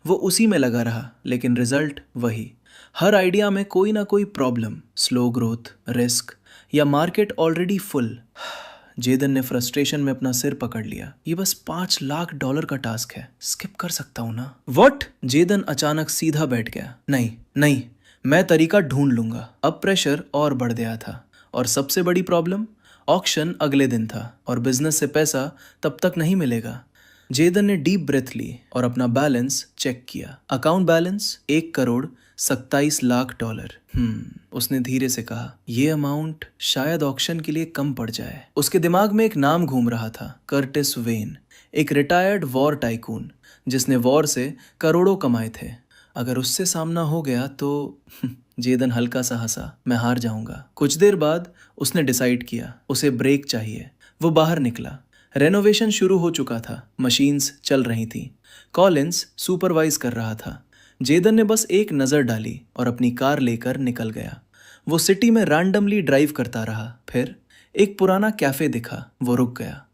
वो उसी में लगा रहा, लेकिन रिजल्ट वही। हर आइडिया में कोई ना कोई प्रॉब्लम, स्लो ग्रोथ, रिस्क या मार्केट ऑलरेडी फुल। जेदन ने फ्रस्ट्रेशन में अपना सिर पकड़ लिया। ये बस $5 लाख का टास्क है, स्किप कर सकता हूं ना। व्हाट? जेदन अचानक सीधा बैठ गया। नहीं नहीं, मैं तरीका ढूंढ लूंगा। अब प्रेशर और बढ़ गया था। और सबसे बड़ी प्रॉब्लम, ऑक्शन अगले दिन था और बिजनेस से पैसा तब तक नहीं मिलेगा। जेदन ने डीप ब्रेथ ली और अपना बैलेंस चेक किया। Account balance $1 crore 27 lakh. उसने धीरे से कहा, यह अमाउंट शायद ऑक्शन के लिए कम पड़ जाए। उसके दिमाग में एक नाम घूम रहा था, कर्टिस वेन, एक रिटायर्ड वॉर टाइकून जिसने वॉर से करोड़ों कमाए थे। अगर उससे सामना हो गया तो जेदन हल्का सा हंसा। मैं हार जाऊंगा। कुछ देर बाद उसने डिसाइड किया, उसे ब्रेक चाहिए। वो बाहर निकला। रेनोवेशन शुरू हो चुका था, मशीन्स चल रही थी। कॉलिंस सुपरवाइज कर रहा था। जेदन ने बस एक नज़र डाली और अपनी कार लेकर निकल गया। वो सिटी में रैंडमली ड्राइव करता रहा। फिर एक पुराना कैफे दिखा। वो रुक गया।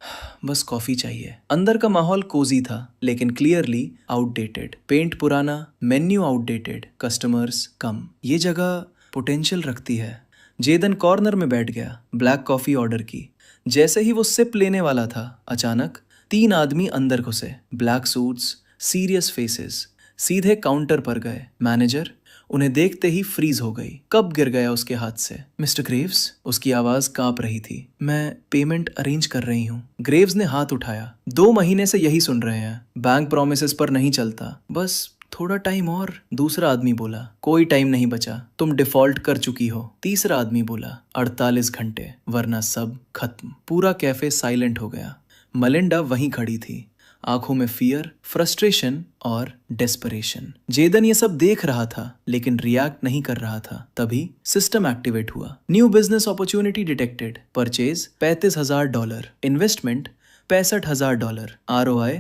बस कॉफी चाहिए। अंदर का माहौल कोजी था, लेकिन क्लियरली आउटडेटेड। पेंट पुराना, मेन्यू आउटडेटेड, कस्टमर्स कम। ये जगह पोटेंशियल रखती है। जेदन कॉर्नर में बैठ गया, ब्लैक कॉफी ऑर्डर की। जैसे ही वो सिप लेने वाला था, अचानक 3 आदमी अंदर घुसे। ब्लैक सूट्स, सीरियस फेसेस, सीधे काउंटर पर गए। मैनेजर उन्हें देखते ही फ्रीज हो गई। कब गिर गया उसके हाथ से। मिस्टर ग्रेव्स, उसकी आवाज कांप रही थी। मैं पेमेंट अरेंज कर रही हूँ। ग्रेव्स ने हाथ उठाया। 2 महीने से यही सुन रहे हैं, बैंक प्रोमिसेस पर नहीं चलता, बस थोड़ा टाइम और। दूसरा आदमी बोला, कोई टाइम नहीं बचा, तुम डिफॉल्ट कर चुकी हो। तीसरा आदमी बोला, 48 घंटे, वरना सब खत्म। पूरा कैफे साइलेंट हो गया। मलिंडा वहीं खड़ी थी, आंखों में फियर, फ्रस्ट्रेशन और डेस्परेशन। जेदन ये सब देख रहा था, लेकिन रिएक्ट नहीं कर रहा था। तभी सिस्टम एक्टिवेट हुआ। New business opportunity detected. Purchase $35,000, investment $65,000, ROI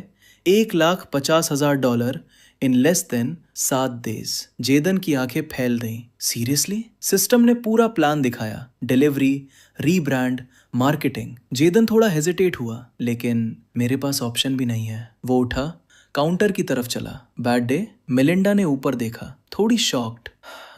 $1,50,000 in less than 7 days. Jaden की आंखें फैल गईं। सीरियसली? सिस्टम ने पूरा प्लान दिखाया, डिलीवरी, रीब्रांड, मार्केटिंग। जेदन थोड़ा हेजिटेट हुआ, लेकिन मेरे पास ऑप्शन भी नहीं है। वो उठा, काउंटर की तरफ चला। Bad day? मिलिंडा ने ऊपर देखा, थोड़ी शॉक्ड।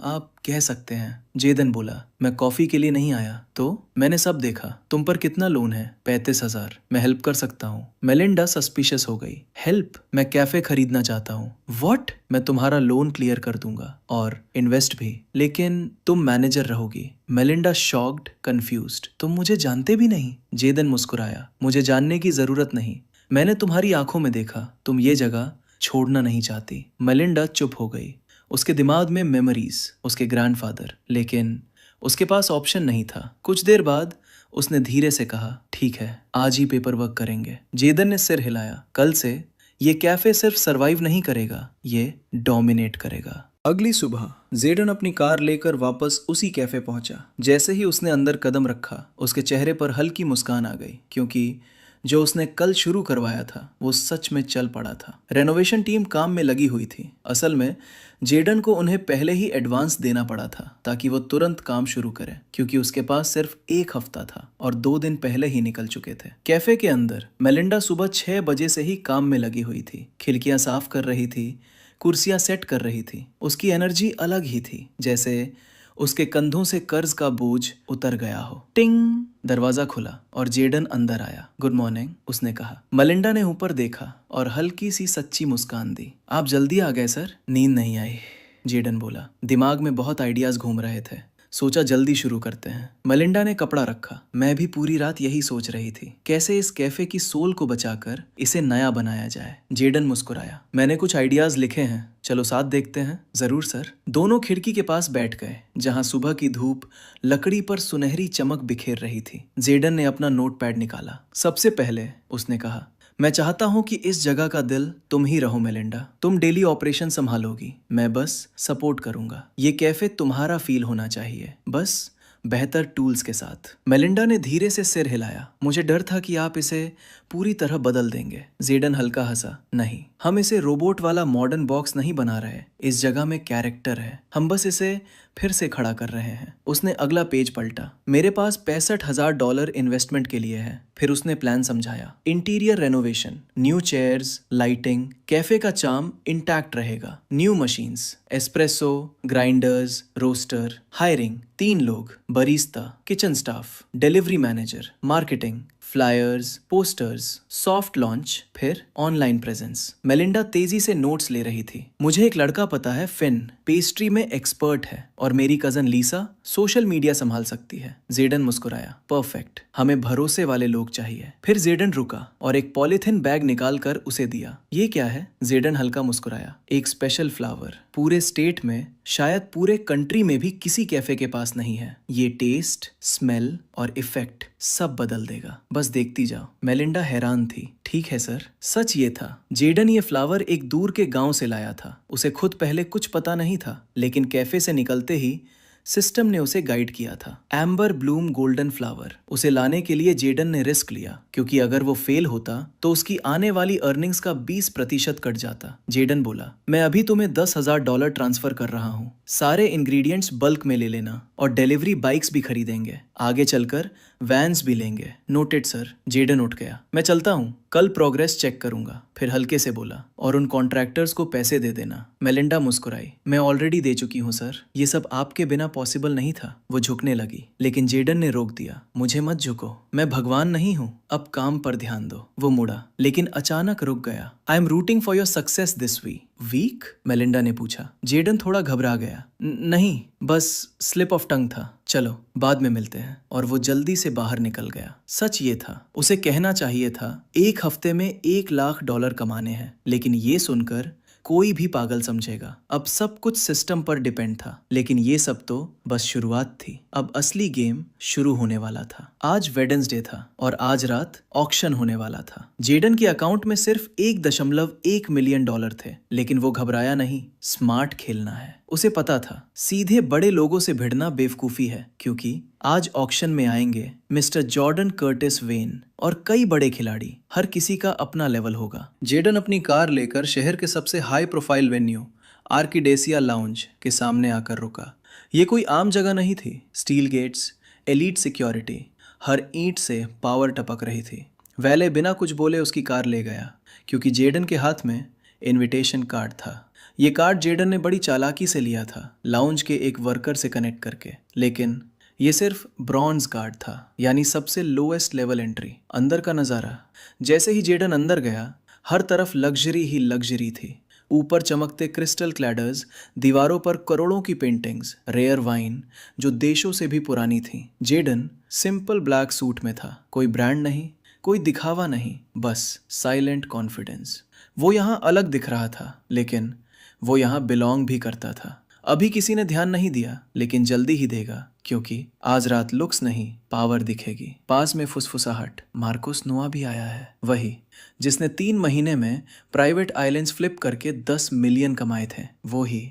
आप कह सकते हैं, जेदन बोला। मैं कॉफी के लिए नहीं आया। तो मैंने सब देखा। तुम पर कितना लोन है? 35,000। मैं हेल्प कर सकता हूँ। मेलिंडा सस्पिशियस हो गई। हेल्प? मैं कैफे खरीदना चाहता हूँ। व्हाट? मैं तुम्हारा लोन क्लियर कर दूंगा और इन्वेस्ट भी, लेकिन तुम मैनेजर रहोगी। Melinda shocked, confused. तुम मुझे जानते भी नहीं? जेदन मुस्कुराया। मुझे जानने की जरूरत नहीं, मैंने तुम्हारी आंखों में देखा, तुम ये जगह छोड़ना नहीं चाहती। मेलिंडा चुप हो गई। उसके दिमाग में मेमोरीज, उसके ग्रैंडफादर, लेकिन उसके पास ऑप्शन नहीं था। कुछ देर बाद उसने धीरे से कहा, ठीक है, आज ही पेपर वर्क करेंगे। जेदन ने सिर हिलाया। कल से ये कैफे सिर्फ सरवाइव नहीं करेगा, ये डोमिनेट करेगा। अगली सुबह जेडन अपनी कार लेकर वापस उसी कैफे पहुंचा। जैसे ही उसने अंदर कदम रखा, उसके चेहरे पर हल्की मुस्कान आ गई, क्योंकि जो उसने कल शुरू करवाया था वो सच में चल पड़ा था। रेनोवेशन टीम काम में लगी हुई थी। असल में जेडन को उन्हें पहले ही एडवांस देना पड़ा था, ताकि वो तुरंत काम शुरू करे, क्योंकि उसके पास सिर्फ 1 हफ्ता था और 2 दिन पहले ही निकल चुके थे। कैफे के अंदर मेलिंडा सुबह 6 बजे से ही काम में लगी हुई थी। खिड़कियां साफ कर रही थी, कुर्सियां सेट कर रही थी। उसकी एनर्जी अलग ही थी, जैसे उसके कंधों से कर्ज का बोझ उतर गया हो। टिंग! दरवाजा खुला और जेडन अंदर आया। गुड मॉर्निंग, उसने कहा। मलिंडा ने ऊपर देखा और हल्की सी सच्ची मुस्कान दी। आप जल्दी आ गए सर? नींद नहीं आई, जेडन बोला। दिमाग में बहुत आइडियाज घूम रहे थे, सोचा जल्दी शुरू करते हैं। मलिंडा ने कपड़ा रखा। मैं भी पूरी रात यही सोच रही थी, कैसे इस कैफे की सोल को बचाकर इसे नया बनाया जाए। जेडन मुस्कुराया। मैंने कुछ आइडियाज लिखे हैं, चलो साथ देखते हैं। जरूर सर। दोनों खिड़की के पास बैठ गए, जहां सुबह की धूप लकड़ी पर सुनहरी चमक बिखेर रही थी। जेडन ने अपना नोटपैड निकाला। सबसे पहले उसने कहा, मैं चाहता हूं कि इस जगह का दिल तुम ही रहो मेलिंडा। तुम डेली ऑपरेशन संभालोगी, मैं बस सपोर्ट करूंगा। ये कैफे तुम्हारा फील होना चाहिए, बस बेहतर टूल्स के साथ। मेलिंडा ने धीरे से सिर हिलाया। मुझे डर था कि आप इसे पूरी तरह बदल देंगे। जेडन हल्का हंसा। नहीं, हम इसे रोबोट वाला मॉडर्न बॉक्स नहीं बना रहे। इस जगह में कैरेक्टर है। हम बस इसे फिर से खड़ा कर रहे हैं। उसने अगला पेज पलटा। मेरे पास $65,000 इन्वेस्टमेंट के लिए है। फिर उसने प्लान समझाया। Interior renovation, new chairs, lighting, cafe का चार्म इंटैक्ट रहेगा, new machines, espresso, grinders, roaster, hiring 3 लोग, barista, kitchen staff, delivery manager, marketing, flyers, posters, soft launch, फिर ऑनलाइन प्रेजेंस। मेलिंडा तेजी से नोट्स ले रही थी। मुझे एक लड़का पता है, फिन, पेस्ट्री में एक्सपर्ट है, और मेरी कजन लीसा सोशल मीडिया संभाल सकती है। जेडन मुस्कुराया। परफेक्ट, हमें भरोसे वाले लोग चाहिए। फिर जेडन रुका और एक पॉलिथिन बैग निकाल कर उसे दिया। ये क्या है? जेडन हल्का मुस्कुराया। एक स्पेशल फ्लावर, पूरे स्टेट में, शायद पूरे कंट्री में भी किसी कैफे के पास नहीं है। ये टेस्ट, स्मेल और इफेक्ट सब बदल देगा, बस देखती जाओ। मेलिंडा हैरान थी। ठीक है सर। सच ये था, जेडन ये फ्लावर एक दूर के गांव से लाया था। उसे खुद पहले कुछ पता नहीं था, लेकिन कैफे से निकलते ही सिस्टम ने उसे गाइड किया था। Amber Bloom golden flower. उसे लाने के लिए जेडन ने रिस्क लिया, क्योंकि अगर वो फेल होता तो उसकी आने वाली अर्निंग्स का 20% कट जाता। जेडन बोला, मैं अभी तुम्हें $10,000 ट्रांसफर कर रहा हूँ। सारे इंग्रेडिएंट्स बल्क में ले लेना, और डिलीवरी बाइक्स भी खरीदेंगे। आगे चलकर वैन्स भी लेंगे। Noted sir. जेडन उठ गया। मैं चलता हूँ, कल प्रोग्रेस चेक करूंगा। फिर हल्के से बोला, और उन कॉन्ट्रैक्टर्स को पैसे दे देना। मेलिंडा मुस्कुराई। मैं ऑलरेडी दे चुकी हूँ सर, ये सब आपके बिना पॉसिबल नहीं था। वो झुकने लगी, लेकिन जेडन ने रोक दिया। मुझे मत झुको, मैं भगवान नहीं हूँ, अब काम पर ध्यान दो। वो मुड़ा, लेकिन अचानक रुक गया। I am rooting for your success this week. Melinda ने पूछा। जेडन थोड़ा घबरा गया। नहीं, बस स्लिप ऑफ टंग था, चलो बाद में मिलते हैं। और वो जल्दी से बाहर निकल गया। सच ये था, उसे कहना चाहिए था 1 हफ्ते में $1,00,000 कमाने हैं, लेकिन ये सुनकर कोई भी पागल समझेगा। अब सब कुछ सिस्टम पर डिपेंड था, लेकिन ये सब तो बस शुरुआत थी। अब असली गेम शुरू होने वाला था। आज वेडनेसडे था और आज रात ऑक्शन होने वाला था। जेडन के अकाउंट में सिर्फ $1.1 मिलियन थे, लेकिन वो घबराया नहीं। स्मार्ट खेलना है। उसे पता था सीधे बड़े लोगों से भिड़ना बेवकूफी है, क्योंकि आज ऑक्शन में आएंगे मिस्टर जॉर्डन कर्टिस वेन और कई बड़े खिलाड़ी। हर किसी का अपना लेवल होगा। जेडन अपनी कार लेकर शहर के सबसे हाई प्रोफाइल वेन्यू आर्किडेसिया लाउंज के सामने आकर रुका। ये कोई आम जगह नहीं थी। स्टील गेट्स, एलीट सिक्योरिटी, हर ईंट से पावर टपक रही थी। वैले बिना कुछ बोले उसकी कार ले गया, क्योंकि जेडन के हाथ में इनविटेशन कार्ड था। ये कार्ड जेडन ने बड़ी चालाकी से लिया था, लाउंज के एक वर्कर से कनेक्ट करके, लेकिन ये सिर्फ ब्रॉन्ज कार्ड था, यानी सबसे लोएस्ट लेवल एंट्री। अंदर का नज़ारा। जैसे ही जेडन अंदर गया, हर तरफ लग्जरी ही लग्जरी थी। ऊपर चमकते क्रिस्टल क्लैडर्स, दीवारों पर करोड़ों की पेंटिंग्स, रेयर वाइन जो देशों से भी पुरानी थी। जेडन सिंपल ब्लैक सूट में था। कोई ब्रांड नहीं, कोई दिखावा नहीं, बस साइलेंट कॉन्फिडेंस। वो यहाँ अलग दिख रहा था, लेकिन वो यहाँ बिलोंग भी करता था। अभी किसी ने ध्यान नहीं दिया, लेकिन जल्दी ही देगा, क्योंकि आज रात लुक्स नहीं, पावर दिखेगी। पास में फुसफुसाहट। मार्कोस नोआ भी आया है, वही जिसने 3 महीने में प्राइवेट आइलैंड्स फ्लिप करके 10 मिलियन कमाए थे। वो ही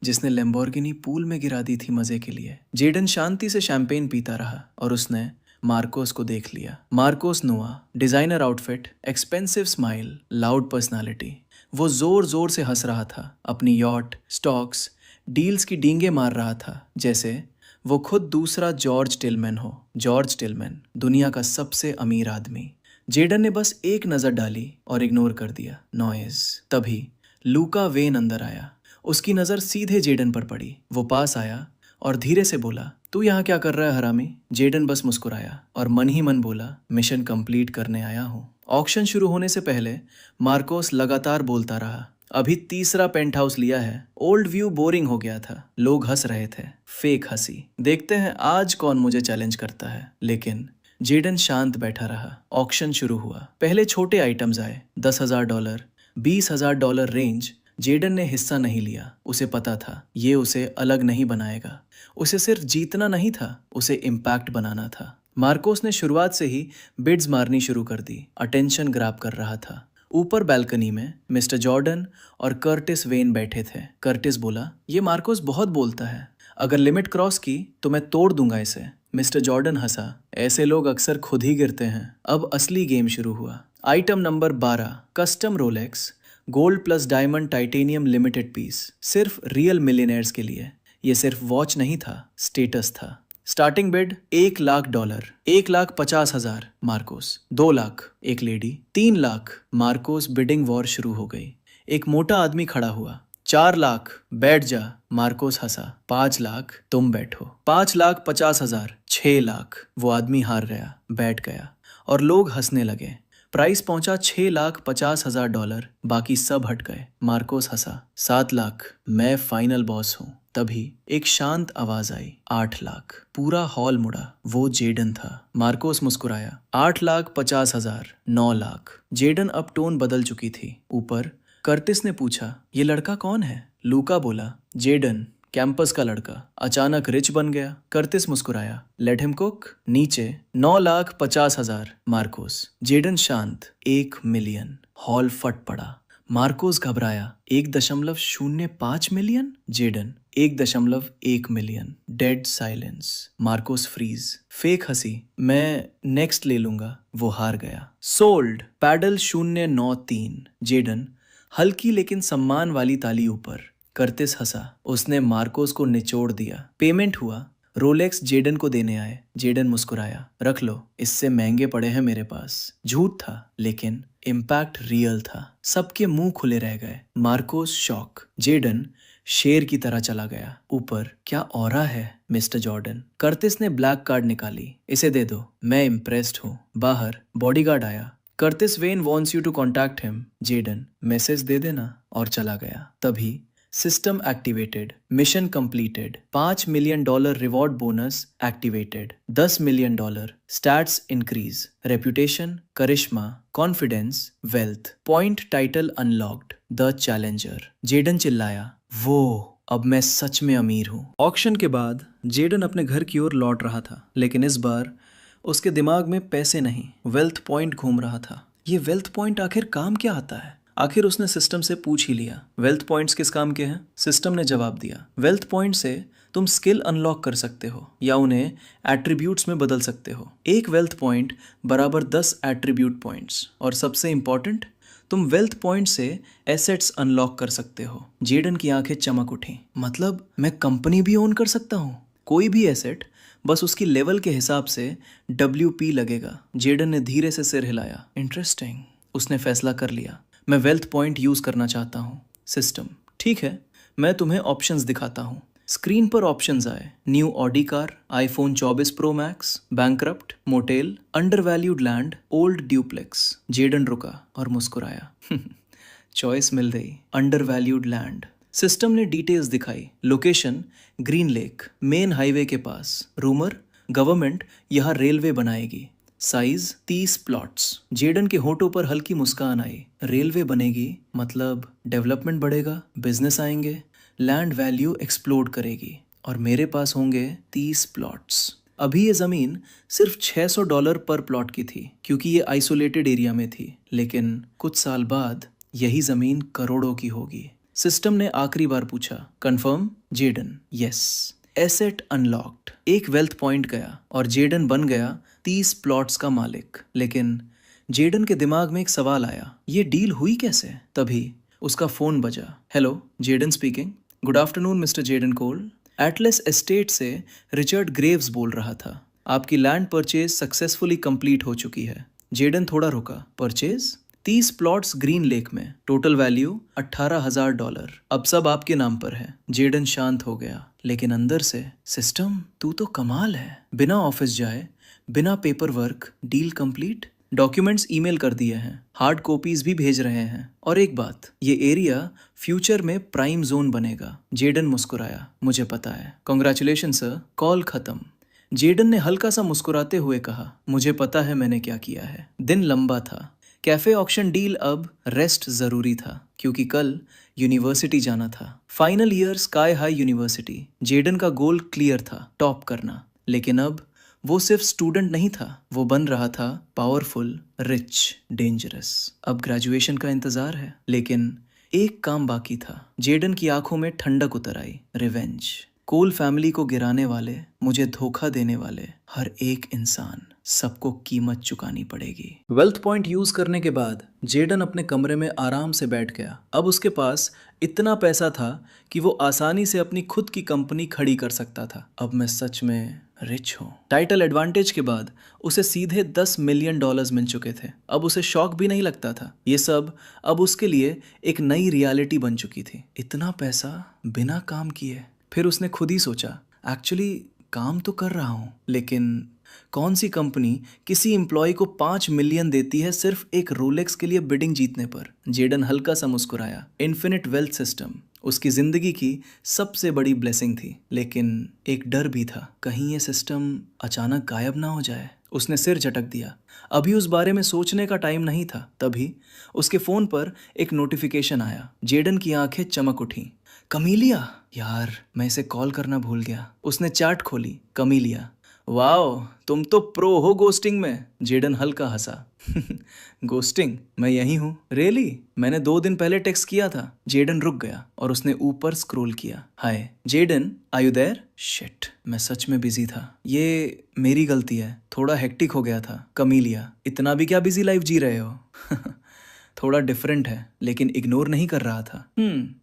जिसने लैम्बोर्गिनी पूल में गिरा दी थी मजे के लिए। जेडन शांति से शैंपेन पीता रहा और उसने मार्कोस को देख लिया। मार्कोस नोआ, designer outfit, expensive smile, loud personality. वो जोर जोर से हंस रहा था। अपनी यॉट, स्टॉक्स, डील्स की डींगे मार रहा था, जैसे वो खुद दूसरा जॉर्ज टिलमैन हो। जॉर्ज टिलमैन, दुनिया का सबसे अमीर आदमी। जेडन ने बस एक नज़र डाली और इग्नोर कर दिया। नॉइज। तभी लूका वेन अंदर आया। उसकी नज़र सीधे जेडन पर पड़ी। वो पास आया और धीरे से बोला, तू यहाँ क्या कर रहा है हरामी? जेडन बस मुस्कुराया और मन ही मन बोला, मिशन कंप्लीट करने आया हूँ। ऑक्शन शुरू होने से पहले मार्कोस लगातार बोलता रहा, अभी 3रा पेंट हाउस लिया है। ओल्ड व्यू बोरिंग हो गया था। लोग हंस रहे थे, फेक हंसी। देखते हैं आज कौन मुझे चैलेंज करता है। लेकिन जेडन शांत बैठा रहा। ऑक्शन शुरू हुआ। पहले छोटे आइटम्स आए, $10,000, $20,000 रेंज। जेडन ने हिस्सा नहीं लिया। उसे पता था ये उसे अलग नहीं बनाएगा। उसे सिर्फ जीतना नहीं था, उसे इम्पैक्ट बनाना था। मार्कोस ने शुरुआत से ही बिड्स मारनी शुरू कर दी। अटेंशन ग्रैब कर रहा था। ऊपर बालकनी में मिस्टर जॉर्डन और कर्टिस वेन बैठे थे। कर्टिस बोला, ये मार्कोस बहुत बोलता है, अगर लिमिट क्रॉस की तो मैं तोड़ दूंगा इसे। मिस्टर जॉर्डन हंसा, ऐसे लोग अक्सर खुद ही गिरते हैं। अब असली गेम शुरू हुआ। Item number 12, custom Rolex, gold plus diamond titanium limited piece, सिर्फ रियल मिलियनेयर्स के लिए। ये सिर्फ वॉच नहीं था, स्टेटस था। स्टार्टिंग बिड $1,00,000, $1,50,000 मार्कोस, 2 लाख एक lady, 3 lakh Marcos. Bidding war शुरू हो गई। एक मोटा आदमी खड़ा हुआ, 4 लाख बैठ जा। मार्कोस हंसा, 5 लाख तुम बैठो। 5,50,000, 6 लाख। वो आदमी हार गया, बैठ गया और लोग हंसने लगे। प्राइस पहुंचा $6,50,000, बाकी सब हट गए। मार्कोस हंसा, 7 लाख मैं फाइनल बॉस हूं। तभी एक शांत आवाज आई, 8 लाख। पूरा हॉल मुड़ा, वो जेडन था। मार्कोस मुस्कुराया, 8,50,000, 9 लाख। जेडन अब टोन बदल चुकी थी। ऊपर कर्टिस ने पूछा, ये लड़का कौन है? लूका बोला, जेडन, कैंपस का लड़का, अचानक रिच बन गया। कर्टिस मुस्कुराया, लेट हिम कुक। नीचे 9,50,000 मार्कोस। जेडन शांत, 1 मिलियन। हॉल फट पड़ा। मार्कोस घबराया, 1.05 million? Jaden, 1.1 million. Dead silence. Marcos freeze. Fake हंसी, मैं नेक्स्ट ले लूंगा। वो हार गया। सोल्ड। पैडल 093। जेडन, हल्की लेकिन सम्मान वाली ताली ऊपर। कर्टिस हंसा, उसने मार्कोस को निचोड़ दिया। पेमेंट हुआ। रोलेक्स जेडन को देने आए। जेडन मुस्कुराया, रख लो, इससे महंगे पड़े हैं मेरे पास। झूठ था लेकिन इम्पैक्ट रियल था। सबके मुंह खुले रह गए। Marcos shock. जेडन शेर की तरह चला गया। ऊपर, क्या ऑरा है मिस्टर जॉर्डन। कर्टिस ने ब्लैक कार्ड निकाली, इसे दे दो, मैं इम्प्रेस्ड हूँ। बाहर बॉडीगार्ड आया। Curtis Wayne wants you to contact him. Jaden, message दे देना, और चला गया। तभी system activated, mission completed, $5 million reward bonus activated, $10 million, stats increase, reputation, charisma, confidence, wealth, point title unlocked, the challenger. Jaden चिल्लाया, वो अब मैं सच में अमीर हूँ। ऑक्शन के बाद जेडन अपने घर की ओर लौट रहा था, लेकिन इस बार उसके दिमाग में पैसे नहीं, वेल्थ पॉइंट घूम रहा था। ये वेल्थ पॉइंट आखिर काम क्या आता है? आखिर उसने सिस्टम से पूछ ही लिया, वेल्थ पॉइंट्स किस काम के हैं? सिस्टम ने जवाब दिया, वेल्थ पॉइंट से तुम स्किल अनलॉक कर सकते हो या उन्हें एट्रीब्यूट्स में बदल सकते हो। एक वेल्थ पॉइंट बराबर 10 एट्रीब्यूट पॉइंट्स। और सबसे इंपॉर्टेंट, तुम वेल्थ पॉइंट से एसेट्स अनलॉक कर सकते हो। जेडन की आंखें चमक उठी, मतलब मैं कंपनी भी ओन कर सकता हूँ? कोई भी एसेट, बस उसकी लेवल के हिसाब से WP लगेगा। जेडन ने धीरे से सिर हिलाया, इंटरेस्टिंग। उसने फैसला कर लिया, मैं वेल्थ पॉइंट यूज करना चाहता हूँ। सिस्टम, ठीक है, मैं तुम्हें ऑप्शंस दिखाता हूँ। स्क्रीन पर ऑप्शंस आए, new Audi car, iPhone 24 Pro Max, bankrupt, motel, undervalued land, old duplex. Jaden रुका और मुस्कुराया, चॉइस मिल गई, अंडरवैल्यूड लैंड। सिस्टम ने डिटेल्स दिखाई, location green lake, main highway के पास। रूमर, गवर्नमेंट यहाँ रेलवे बनाएगी। Size 30 plots. जेडन के होठों पर हल्की मुस्कान आई, रेलवे बनेगी मतलब डेवलपमेंट बढ़ेगा, बिजनेस आएंगे, लैंड वैल्यू एक्सप्लोड करेगी, और मेरे पास होंगे 30 प्लॉट्स। अभी ये जमीन सिर्फ $600 पर प्लॉट की थी, क्योंकि ये आइसोलेटेड एरिया में थी, लेकिन कुछ साल बाद यही जमीन करोड़ों की होगी। सिस्टम ने आखिरी बार पूछा, confirm? Jaden, yes. Asset unlocked. एक वेल्थ पॉइंट गया और जेडन बन गया 30 प्लॉट्स का मालिक। लेकिन जेडन के दिमाग में एक सवाल आया, ये डील हुई कैसे? तभी उसका फोन बजा। Hello, Jaden speaking. Good afternoon mister Jaden Cole. Atlas Estate से रिचर्ड ग्रेव्स बोल रहा था। आपकी लैंड परचेज सक्सेसफुली कंप्लीट हो चुकी है। जेडन थोड़ा रुका, परचेज? 30 प्लॉट्स ग्रीन लेक में, टोटल वैल्यू $18,000। अब सब आपके नाम पर है। जेडन शांत हो गया, लेकिन अंदर से, सिस्टम तू तो कमाल है। बिना ऑफिस जाए, बिना paper work, deal complete. Documents email कर दिए हैं, हार्ड कॉपीज भी भेज रहे हैं। और एक बात, ये एरिया फ्यूचर में प्राइम जोन बनेगा। जेडन मुस्कुराया, मुझे पता है। Congratulation sir. कॉल खत्म। जेडन ने हल्का सा मुस्कुराते हुए कहा, मुझे पता है मैंने क्या किया है। दिन लंबा था। कैफे ऑक्शन डील, अब रेस्ट जरूरी था, क्योंकि कल यूनिवर्सिटी जाना था। Final year Sky High university. Jaden का गोल क्लियर था, टॉप करना। लेकिन अब वो सिर्फ स्टूडेंट नहीं था, वो बन रहा था पावरफुल, रिच, डेंजरस। अब ग्रेजुएशन का इंतजार है, लेकिन एक काम बाकी था। जेडन की आंखों में ठंडक उतर आई, रिवेंज। कोल फैमिली को गिराने वाले, मुझे धोखा देने वाले हर एक इंसान। सबको कीमत चुकानी पड़ेगी। वेल्थ पॉइंट यूज करने के बाद जेडन अपने कमरे में आराम से बैठ गया। अब उसके पास इतना पैसा था कि वो आसानी से अपनी खुद की कंपनी खड़ी कर सकता था। अब मैं सच में रिच हूँ। टाइटल एडवांटेज के बाद उसे सीधे $10 मिलियन मिल चुके थे। अब उसे शौक भी नहीं लगता था। ये सब अब उसके लिए एक नई रियलिटी बन चुकी थी। इतना पैसा बिना काम किए। फिर उसने खुद ही सोचा, एक्चुअली काम तो कर रहा हूँ, लेकिन कौन सी कंपनी किसी एम्प्लॉय को 5 मिलियन देती है सिर्फ एक रोलेक्स के लिए बिडिंग जीतने पर? जेडन हल्का सा मुस्कुराया। इन्फिनिट वेल्थ सिस्टम उसकी जिंदगी की सबसे बड़ी ब्लेसिंग थी, लेकिन एक डर भी था, कहीं ये सिस्टम अचानक गायब ना हो जाए। उसने सिर झटक दिया। अभी उस बारे में सोचने का टाइम नहीं था। तभी उसके फोन पर एक नोटिफिकेशन आया। जेडन की आंखें चमक उठी। कमीलिया, यार मैं इसे कॉल करना भूल गया। उसने चैट खोली। कमीलिया, वाओ तुम तो प्रो हो गोस्टिंग में। जेडन हल्का हंसा। गोस्टिंग? मैं यही हूँ। रियली? मैंने 2 दिन पहले टेक्स्ट किया था। जेडन रुक गया और उसने ऊपर स्क्रॉल किया। Hi Jaden, are you there? Shit, मैं सच में बिजी था। ये मेरी गलती है, थोड़ा हेक्टिक हो गया था। कमीलिया, इतना भी क्या बिजी लाइफ जी रहे हो? थोड़ा डिफरेंट है, लेकिन इग्नोर नहीं कर रहा था।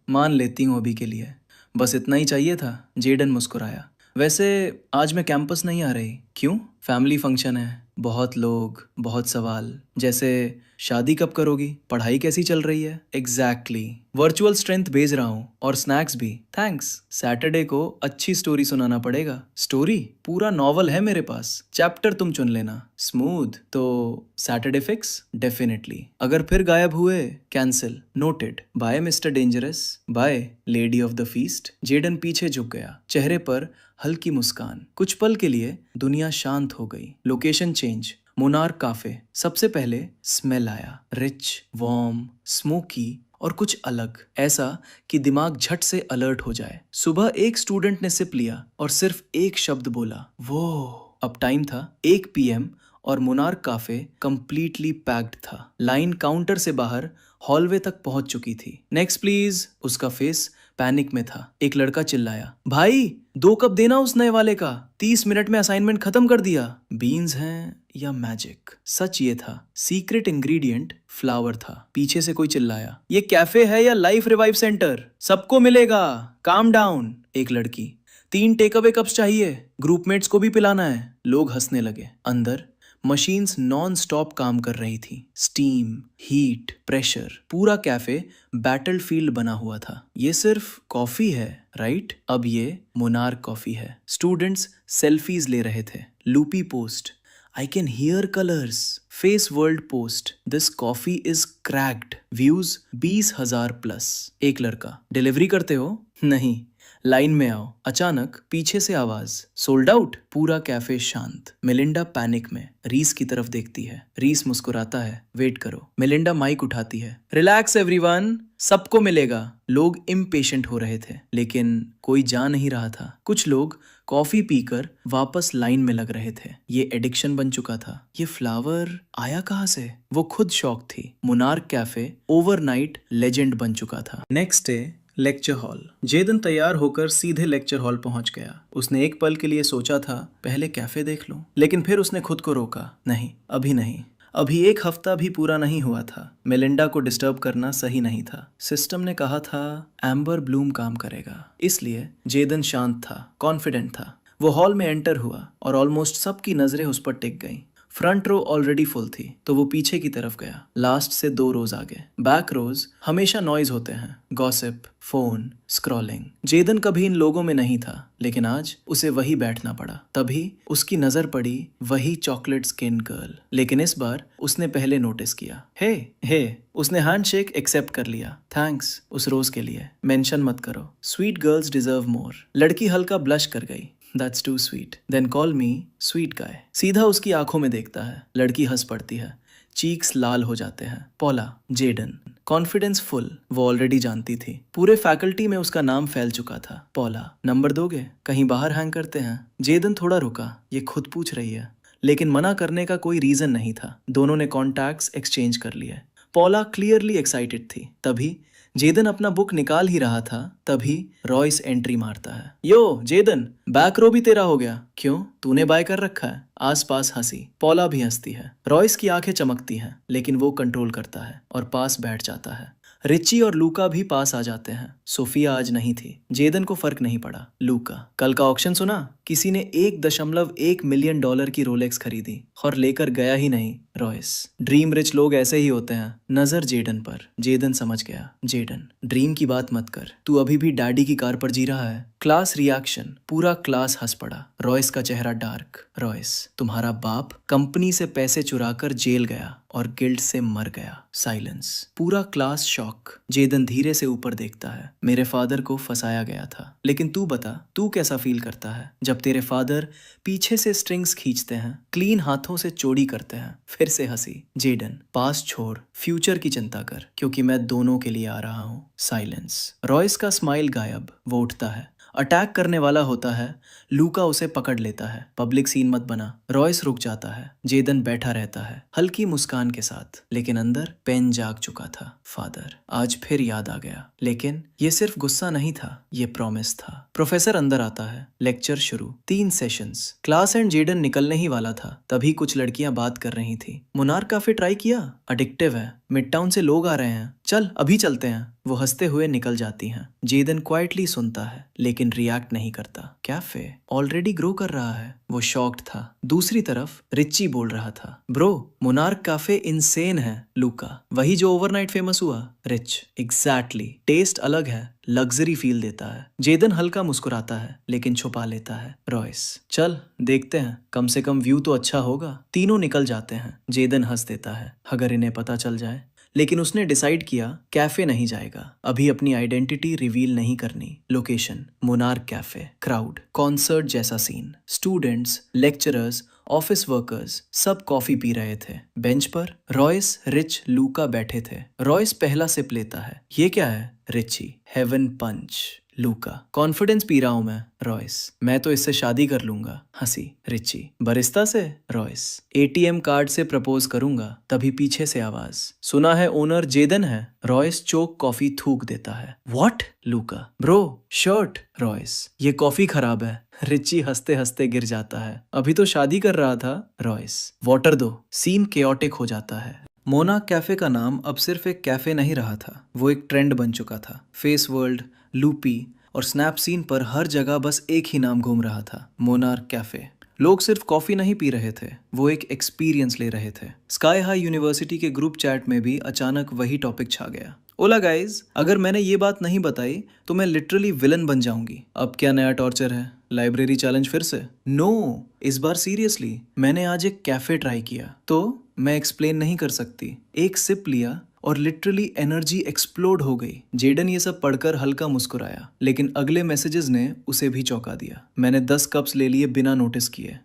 मान लेती हूँ अभी के लिए। बस इतना ही चाहिए था। जेडन मुस्कुराया। वैसे आज मैं कैंपस नहीं आ रही। क्यों? फैमिली फंक्शन है, बहुत लोग, बहुत सवाल। जैसे शादी कब करोगी, पढ़ाई कैसी चल रही है? एग्जैक्टली। वर्चुअल स्ट्रेंथ भेज रहा हूँ और स्नैक्स भी। थैंक्स। सैटरडे को अच्छी स्टोरी सुनाना पड़ेगा। स्टोरी? पूरा नॉवल है मेरे पास, चैप्टर तुम चुन लेना। स्मूथ। तो सैटरडे फिक्स? डेफिनेटली। अगर फिर गायब हुए, cancel. Noted. Bye mister dangerous. Bye lady of the feast. Jaden पीछे झुक गया, चेहरे पर हल्की मुस्कान। कुछ पल के लिए दुनिया शांत हो गई। Location change. Monarch cafe. सबसे पहले स्मेल आया, रिच, वार्म, स्मोकी और कुछ अलग, ऐसा कि दिमाग झट से अलर्ट हो जाए। सुबह एक स्टूडेंट ने सिप लिया और सिर्फ एक शब्द बोला, वो। अब टाइम था 1 PM और मोनार्क कैफे कंप्लीटली पैक्ड था। लाइन काउंटर से बाहर हॉलवे तक पहुंच चुकी थी। Next please. उसका फेस पैनिक में था। एक लड़का चिल्लाया, भाई 2 कप देना उस नए वाले का, 30 मिनट में असाइनमेंट खत्म कर दिया। बीन्स हैं या मैजिक? सच ये था, सीक्रेट इंग्रेडिएंट फ्लावर था। पीछे से कोई चिल्लाया, ये कैफे है या लाइफ रिवाइव सेंटर? सबको मिलेगा, काम डाउन। एक लड़की, 3 टेक अवे कप्स चाहिए, ग्रुपमेट्स को भी पिलाना है। लोग हंसने लगे। अंदर मशीन्स नॉन स्टॉप काम कर रही थी। स्टीम, हीट, प्रेशर, पूरा कैफे बैटलफील्ड बना हुआ था। ये सिर्फ कॉफी है, राइट? अब ये मोनार्क कॉफी है। स्टूडेंट्स सेल्फीज ले रहे थे। Loopy post, I can hear colors. Face World post. This coffee is cracked. Views 20,000 plus. एक लड़का, डिलीवरी करते हो? नहीं, लाइन में आओ। अचानक पीछे से आवाज, सोल्ड आउट। पूरा कैफे शांत। मेलिंडा पैनिक में रीस की तरफ देखती है। रीस मुस्कुराता है, वेट करो। मेलिंडा माइक उठाती है, रिलैक्स एवरीवन, सबको मिलेगा। लोग इम्पेशेंट हो रहे थे, लेकिन कोई जा नहीं रहा था। कुछ लोग कॉफी पीकर वापस लाइन में लग रहे थे। ये एडिक्शन बन चुका था। ये फ्लावर आया कहाँ से? वो खुद शॉक थी। मोनार्क कैफे ओवरनाइट लेजेंड बन चुका था। Next day lecture hall. Jaden तैयार होकर सीधे लेक्चर हॉल पहुंच गया। उसने एक पल के लिए सोचा था पहले कैफे देख लूं, लेकिन फिर उसने खुद को रोका, नहीं, अभी नहीं। अभी 1 हफ्ता भी पूरा नहीं हुआ था। मेलिंडा को डिस्टर्ब करना सही नहीं था। सिस्टम ने कहा था एम्बर ब्लूम काम करेगा, इसलिए जेदन शांत था, कॉन्फिडेंट था। वो हॉल में एंटर हुआ और ऑलमोस्ट सबकी नजरें उस पर टिक गईं। फ्रंट रो ऑलरेडी फुल थी, तो वो पीछे की तरफ गया, लास्ट से 2 रोज आगे। बैक रोज हमेशा नॉइज होते हैं, गॉसिप, फोन, स्क्रॉलिंग। जेदन कभी इन लोगों में नहीं था, लेकिन आज उसे वही बैठना पड़ा। तभी उसकी नजर पड़ी वही चॉकलेट स्किन गर्ल, लेकिन इस बार उसने पहले नोटिस किया। हे। उसने हैंडशेक एक्सेप्ट कर लिया। थैंक्स उस रोज के लिए, मेंशन मत करो, स्वीट गर्ल्स डिजर्व मोर। लड़की हल्का ब्लश कर गई। That's too sweet. Then call me sweet guy. सीधा उसकी आंखों में देखता है। लड़की हंस पड़ती है, चीक्स लाल हो जाते हैं। Paula, Jaden, confidence full. वो ऑलरेडी जानती थी, पूरे फैकल्टी में उसका नाम फैल चुका था। पॉला, नंबर दोगे? कहीं बाहर हैंग करते हैं। जेदन थोड़ा रुका, ये खुद पूछ रही है, लेकिन मना करने का कोई रीजन नहीं था। दोनों ने कॉन्टैक्ट्स एक्सचेंज कर लिए। पॉला क्लियरली एक्साइटेड थी। तभी जेदन अपना बुक निकाल ही रहा था तभी रॉयस एंट्री मारता है। यो जेदन, बैक रो भी तेरा हो गया, क्यों तूने बाय कर रखा है? आसपास हंसी, पॉला भी हंसती है। रॉयस की आंखें चमकती हैं लेकिन वो कंट्रोल करता है और पास बैठ जाता है। रिची और लूका भी पास आ जाते हैं। सोफिया आज नहीं थी। जेदन को फर्क नहीं पड़ा। लूका, कल का ऑक्शन सुना? किसी ने $1.1 मिलियन की रोलेक्स खरीदी और लेकर गया ही नहीं। रॉयस, ड्रीम रिच लोग ऐसे ही होते हैं। नजर जेडन पर। जेदन समझ गया। जेडन, ड्रीम की बात मत कर, तू अभी भी डैडी की कार पर जी रहा है। क्लास रिएक्शन, पूरा क्लास हंस पड़ा। रॉयस का चेहरा डार्क। रॉयस, तुम्हारा बाप कंपनी से पैसे चुराकर जेल गया और गिल्ट से मर गया। साइलेंस, पूरा क्लास शॉक। जेदन धीरे से ऊपर देखता है। मेरे फादर को फंसाया गया था, लेकिन तू बता, तू कैसा फील करता है जब तेरे फादर पीछे से स्ट्रिंग्स खींचते हैं, क्लीन हाथों से चोरी करते हैं? फिर से हंसी। जेडन, पास छोड़, फ्यूचर की चिंता कर, क्योंकि मैं दोनों के लिए आ रहा हूँ। साइलेंस, रॉयस का स्माइल गायब। वो उठता है, अटैक करने वाला होता है। लूका उसे पकड़ लेता है। पब्लिक सीन मत बना। रॉयस रुक जाता है। जेदन बैठा रहता है हल्की मुस्कान के साथ, लेकिन अंदर पेन जाग चुका था। फादर, आज फिर याद आ गया, लेकिन ये सिर्फ गुस्सा नहीं था, ये प्रॉमिस था। प्रोफेसर अंदर आता है। लेक्चर शुरू। 3 सेशंस। क्लास एंड जेडन निकलने ही वाला था तभी कुछ लड़कियां बात कर रही थी। मोनार्क काफे ट्राई किया? एडिक्टिव है, मिड टाउन से लोग आ रहे हैं, चल अभी चलते हैं। वो हंसते हुए निकल जाती हैं। जेदन क्वाइटली सुनता है लेकिन रिएक्ट नहीं करता। कैफे ऑलरेडी ग्रो कर रहा है। वो शॉक्ड था। दूसरी तरफ रिची बोल रहा था, ब्रो, मोनार्क काफे इनसेन है। लूका, वही जो ओवरनाइट फेमस हुआ? रिच, एग्जैक्टली, टेस्ट अलग है, लग्जरी फील देता है। जेदन हल्का मुस्कुराता है लेकिन छुपा लेता है। रॉयस, चल देखते हैं, कम से कम व्यू तो अच्छा होगा। तीनों निकल जाते हैं। जेदन हंस देता है, अगर इन्हें पता चल जाए। लेकिन उसने डिसाइड किया कैफे नहीं जाएगा, अभी अपनी आइडेंटिटी रिवील नहीं करनी। Location, Monarch cafe. Crowd, concert जैसा सीन। स्टूडेंट्स, लेक्चरर्स, ऑफिस वर्कर्स सब कॉफी पी रहे थे। बेंच पर रॉयस, रिच, लूका बैठे थे। रॉयस पहला सिप लेता है। ये क्या है? रिची, हेवन पंच। लूका, कॉन्फिडेंस पी रहा हूं मैं। रॉयस, मैं तो इससे शादी कर लूंगा। हंसी। रिची, बरिस्ता से? रॉयस, एटीएम कार्ड से प्रपोज करूंगा। तभी पीछे से आवाज, सुना है ओनर जेदन है। रॉयस चोक कॉफी थूक देता है। What? Luka, bro, shirt. Royce, ये कॉफी खराब है। रिची हंसते हंसते गिर जाता है। अभी तो शादी कर रहा था। रॉयस, वाटर दो। सीन केओटिक हो जाता है। मोनार्क कैफे का नाम अब सिर्फ एक कैफे नहीं रहा था, वो एक ट्रेंड बन चुका था। फेस वर्ल्ड, लूपी और स्नैप सीन पर हर जगह बस एक ही नाम घूम रहा था, मोनार्क कैफे। लोग सिर्फ कॉफी नहीं पी रहे थे, वो एक एक्सपीरियंस ले रहे थे। स्काई हाई यूनिवर्सिटी के ग्रुप चैट में भी अचानक वही टॉपिक छा गया। ओला गाइज, अगर मैंने ये बात नहीं बताई तो मैं लिटरली विलन बन जाऊंगी। अब क्या नया टॉर्चर है? लाइब्रेरी चैलेंज फिर से? नो, इस बार सीरियसली। मैंने आज एक कैफे ट्राई किया, तो मैं एक्सप्लेन नहीं कर सकती। एक सिप लिया और लिटरली एनर्जी एक्सप्लोड हो गई। जेडन ये सब पढ़कर हल्का मुस्कुराया, लेकिन अगले मैसेजेस ने उसे भी चौंका दिया। मैंने 10 कप्स ले लिए बिना नोटिस किए।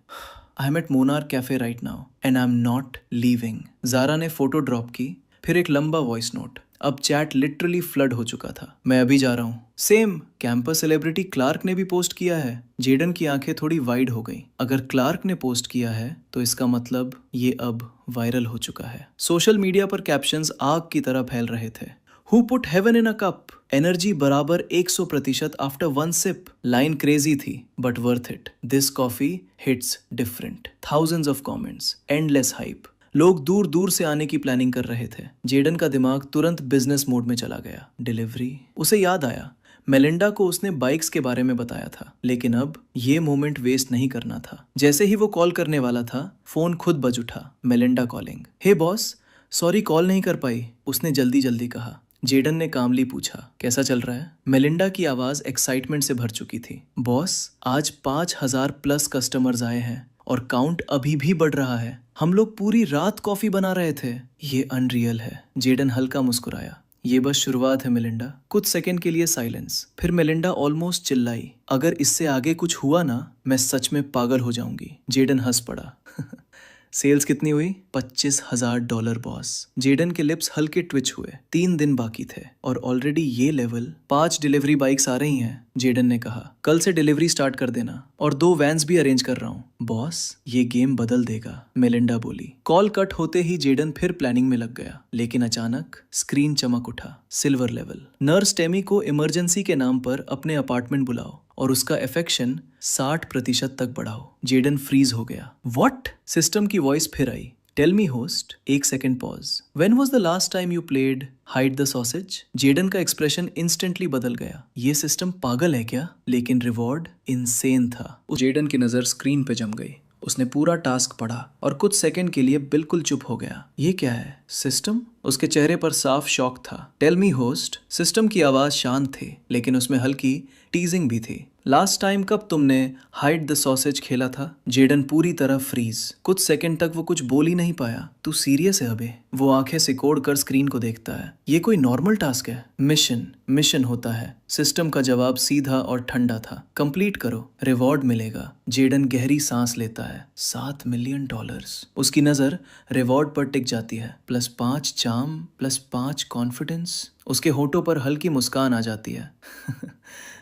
I am at Monarch cafe right now and I am not leaving. Zara ने फोटो ड्रॉप की, फिर एक लंबा वॉइस नोट। अब चैट लिटरली फ्लड हो चुका था। मैं अभी जा रहा हूँ। सेम कैंपस सेलिब्रिटी क्लार्क ने भी पोस्ट किया है। जेडन की आंखें थोड़ी वाइड हो गई। अगर क्लार्क ने पोस्ट किया है तो इसका मतलब ये अब वायरल हो चुका है। सोशल मीडिया पर कैप्शंस आग की तरह फैल रहे थे। Who put heaven in a cup? Energy बराबर 100% आफ्टर 1 सिप। लाइन क्रेजी थी but worth it. This coffee hits different. Thousands of comments, endless hype. लोग दूर दूर से आने की प्लानिंग कर रहे थे। जेडन का दिमाग तुरंत बिजनेस मोड में चला गया। डिलीवरी। उसे याद आया, मेलिंडा को उसने बाइक्स के बारे में बताया था, लेकिन अब ये मोमेंट वेस्ट नहीं करना था। जैसे ही वो कॉल करने वाला था, फोन खुद बज उठा। Melinda calling. Hey boss, sorry call नहीं कर पाई, उसने जल्दी जल्दी कहा। जेडन ने कामली पूछा, कैसा चल रहा है? मेलिंडा की आवाज एक्साइटमेंट से भर चुकी थी। बॉस, आज 5000 प्लस कस्टमर्स आए हैं और काउंट अभी भी बढ़ रहा है। हम लोग पूरी रात कॉफी बना रहे थे। ये अनरियल है। जेडन हल्का मुस्कुराया। ये बस शुरुआत है मेलिंडा। कुछ सेकंड के लिए साइलेंस। फिर मेलिंडा ऑलमोस्ट चिल्लाई, अगर इससे आगे कुछ हुआ ना, मैं सच में पागल हो जाऊंगी। जेडन हंस पड़ा। सेल्स कितनी हुई? $25,000 बॉस। जेडन के लिप्स हल्के ट्विच हुए। 3 दिन बाकी थे और ऑलरेडी ये लेवल। 5 डिलीवरी बाइक्स आ रही हैं, जेडन ने कहा। कल से डिलीवरी स्टार्ट कर देना और 2 वैन्स भी अरेंज कर रहा हूँ। बॉस, ये गेम बदल देगा, मेलिंडा बोली। कॉल कट होते ही जेडन फिर प्लानिंग में लग गया, लेकिन अचानक स्क्रीन चमक उठा। Silver level. नर्स टेमी को इमरजेंसी के नाम पर अपने अपार्टमेंट बुलाओ और उसका अफेक्शन 60% तक बढ़ाओ। जेडन फ्रीज हो गया। व्हाट? सिस्टम की वॉइस फिर आई। Tell me host. 1 second pause. When was the last time you played hide the sausage? Jaden का एक्सप्रेशन इंस्टेंटली बदल गया। ये सिस्टम पागल है क्या? लेकिन रिवॉर्ड इंसेन था। जेडन की नजर स्क्रीन पे जम गई। उसने पूरा टास्क पढ़ा और कुछ सेकंड के लिए बिल्कुल चुप हो गया। ये क्या है? सिस्टम? उसके चेहरे पर साफ शॉक था। Tell me host. सिस्टम की आवाज शांत थी, लेकिन उसमें हल्की टीजिंग भी थी। लास्ट टाइम कब तुमने हाइड द सॉसेज खेला था? जेडन पूरी तरह फ्रीज। कुछ सेकंड तक वो कुछ बोल ही नहीं पाया। तू सीरियस है अबे? वो आंखें सिकोड़ कर स्क्रीन को देखता है। ये कोई नॉर्मल टास्क है? मिशन होता है। सिस्टम का जवाब सीधा और ठंडा था। कंप्लीट करो, रिवॉर्ड मिलेगा। जेडन गहरी सांस लेता है। $7 मिलियन। उसकी नजर रिवॉर्ड पर टिक जाती है। +5 चार्म, +5 कॉन्फिडेंस। उसके होठों पर हल्की मुस्कान आ जाती है।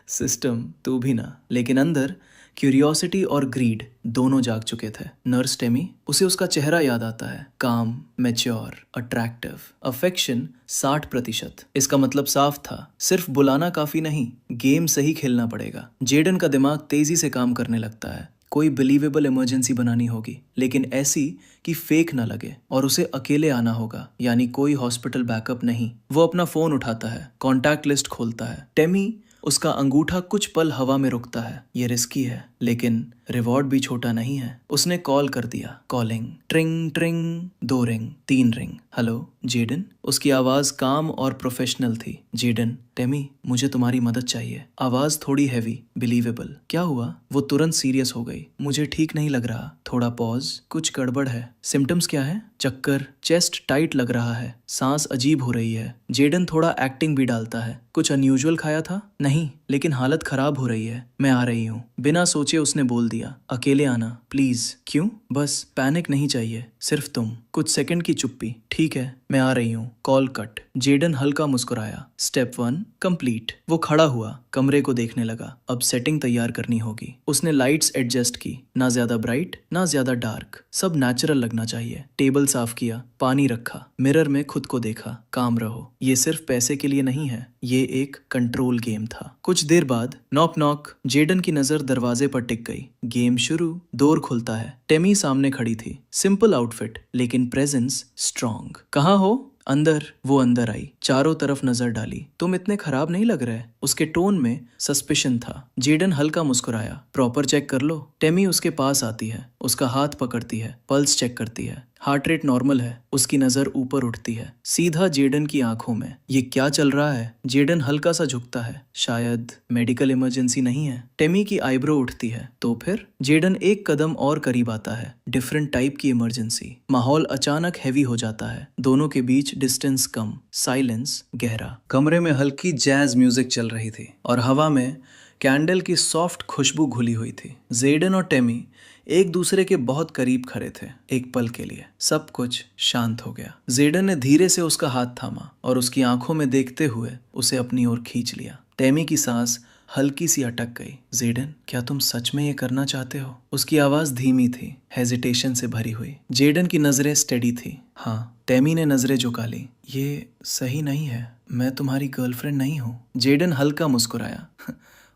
सिस्टम, तू भी ना। लेकिन अंदर क्यूरियोसिटी और ग्रीड दोनों जाग चुके थे। नर्स टेमी, उसे उसका चेहरा याद आता है। काम, मैच्योर, अट्रैक्टिव। अफेक्शन 60%। इसका मतलब साफ था, सिर्फ बुलाना काफी नहीं, गेम सही खेलना पड़ेगा। जेडन का दिमाग तेजी से काम करने लगता है। कोई बिलीवेबल इमरजेंसी बनानी होगी, लेकिन ऐसी कि फेक ना लगे, और उसे अकेले आना होगा, यानी कोई हॉस्पिटल बैकअप नहीं। वो अपना फोन उठाता है, कॉन्टैक्ट लिस्ट खोलता है। टेमी, उसका अंगूठा कुछ पल हवा में रुकता है। ये रिस्की है, लेकिन रिवॉर्ड भी छोटा नहीं है। उसने कॉल कर दिया। कॉलिंग। ट्रिंग ट्रिंग। 2 रिंग, 3 रिंग। Hello Jaden? उसकी आवाज काम और प्रोफेशनल थी। जेडन, टेमी, मुझे तुम्हारी मदद चाहिए। आवाज थोड़ी हैवी, बिलीवेबल। क्या हुआ? वो तुरंत सीरियस हो गई। मुझे ठीक नहीं लग रहा। थोड़ा पॉज। कुछ गड़बड़ है। सिम्टम्स क्या है? चक्कर, चेस्ट टाइट लग रहा है, सांस अजीब हो रही है। जेडन थोड़ा एक्टिंग भी डालता है। कुछ अनयूजुअल खाया था? नहीं, लेकिन हालत खराब हो रही है। मैं आ रही हूँ। बिना सोचे उसने बोल दिया। अकेले आना प्लीज। क्यों? बस पैनिक नहीं चाहिए, सिर्फ तुम। कुछ सेकंड की चुप्पी। ठीक है, मैं आ रही हूँ। Call cut. जेडन हल्का मुस्कुराया। Step 1 complete. वो खड़ा हुआ, कमरे को देखने लगा। अब सेटिंग तैयार करनी होगी। उसने लाइट्स एडजस्ट की, ना ज्यादा ब्राइट ना ज्यादा डार्क, सब नेचुरल लगना चाहिए। टेबल साफ किया, पानी रखा, मिरर में खुद को देखा। काम रहो, ये सिर्फ पैसे के लिए नहीं है, ये एक कंट्रोल गेम था। कुछ देर बाद नॉक नॉक। जेडन की नजर दरवाजे पर टिक गई। गेम शुरू। डोर खुलता है। टेमी सामने खड़ी थी। सिंपल आउटफिट, लेकिन प्रेजेंस स्ट्रॉन्ग। कहाँ हो? अंदर। वो अंदर आई, चारों तरफ नजर डाली। तुम इतने खराब नहीं लग रहे। उसके टोन में सस्पिशन था। जेडन हल्का मुस्कुराया। प्रॉपर चेक कर लो। टेमी उसके पास आती है, उसका हाथ पकड़ती है, पल्स चेक करती है। हार्ट रेट नॉर्मल है। उसकी नजर ऊपर उठती है, सीधा जेडन की आंखों में। ये क्या चल रहा है? जेडन हल्का सा झुकता है। शायद मेडिकल इमरजेंसी नहीं है। टेमी की आईब्रो उठती है। तो फिर? जेडन एक कदम और करीब आता है। डिफरेंट टाइप की इमरजेंसी। माहौल अचानक हैवी हो जाता है। दोनों के बीच डिस्टेंस कम, साइलेंस गहरा। कमरे में हल्की जैज म्यूजिक चल रही थी और हवा में कैंडल की सॉफ्ट खुशबू घुली हुई थी। जेडन और टेमी एक दूसरे के बहुत करीब खड़े थे। एक पल के लिए सब कुछ शांत हो गया। जेडन ने धीरे से उसका हाथ थामा और उसकी आंखों में देखते हुए उसे अपनी ओर खींच लिया। टेमी की सांस हल्की सी अटक गई। जेडन, क्या तुम सच में ये करना चाहते हो? उसकी आवाज धीमी थी, हेजिटेशन से भरी हुई। जेडन की नजरें स्टेडी थी। हाँ। टेमी ने नजरें झुका ली। ये सही नहीं है, मैं तुम्हारी गर्लफ्रेंड नहीं हूँ। जेडन हल्का मुस्कुराया।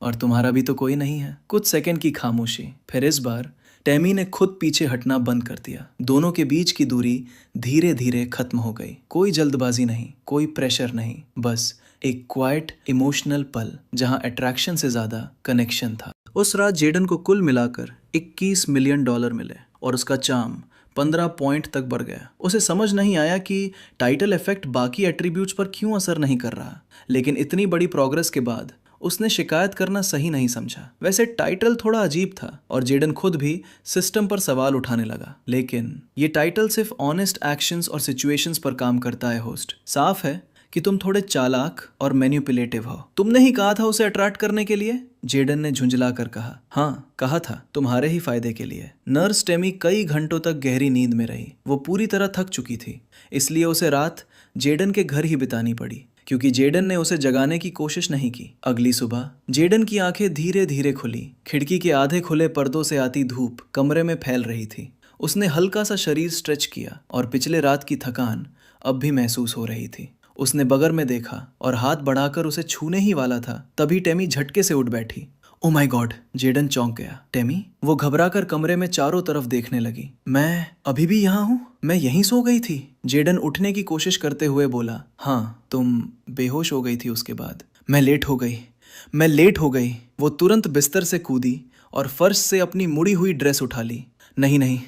और तुम्हारा भी तो कोई नहीं है। कुछ सेकंड की खामोशी। फिर इस बार टेमी ने खुद पीछे हटना बंद कर दिया। दोनों के बीच की दूरी धीरे धीरे खत्म हो गई। कोई जल्दबाजी नहीं, कोई प्रेशर नहीं, बस एक क्वाइट इमोशनल पल जहां अट्रैक्शन से ज्यादा कनेक्शन था। उस रात जेडन को कुल मिलाकर $21 मिलियन मिले और उसका चार्म 15 पॉइंट तक बढ़ गया। उसे समझ नहीं आया कि टाइटल इफेक्ट बाकी एट्रीब्यूट्स पर क्यों असर नहीं कर रहा, लेकिन इतनी बड़ी प्रोग्रेस के बाद उसने शिकायत करना सही नहीं समझा। वैसे टाइटल थोड़ा अजीब था और जेडन खुद भी सिस्टम पर सवाल उठाने लगा, लेकिन ये टाइटल सिर्फ ऑनेस्ट एक्शंस और सिचुएशंस पर काम करता है होस्ट। साफ है कि तुम थोड़े चालाक और मैनिपुलेटिव हो। तुमने ही कहा था उसे अट्रैक्ट करने के लिए। जेडन ने झुंझला कर कहा। हाँ, कहा था, तुम्हारे ही फायदे के लिए। नर्स टेमी कई घंटों तक गहरी नींद में रही। वो पूरी तरह थक चुकी थी, इसलिए उसे रात जेडन के घर ही बितानी पड़ी, क्योंकि जेडन ने उसे जगाने की कोशिश नहीं की। अगली सुबह जेडन की आंखें धीरे धीरे खुली। खिड़की के आधे खुले पर्दों से आती धूप कमरे में फैल रही थी। उसने हल्का सा शरीर स्ट्रेच किया और पिछले रात की थकान अब भी महसूस हो रही थी। उसने बगर में देखा और हाथ बढ़ाकर उसे छूने ही वाला था, तभी टेमी झटके से उठ बैठी। ओ माय गॉड, जेडन चौंक गया। टेमी? वो घबराकर कमरे में चारों तरफ देखने लगी। मैं अभी भी यहाँ हूँ, मैं यहीं सो गई थी। जेडन उठने की कोशिश करते हुए बोला। हाँ, तुम बेहोश हो गई थी उसके बाद। मैं लेट हो गई। वो तुरंत बिस्तर से कूदी और फर्श से अपनी मुड़ी हुई ड्रेस उठा ली। नहीं,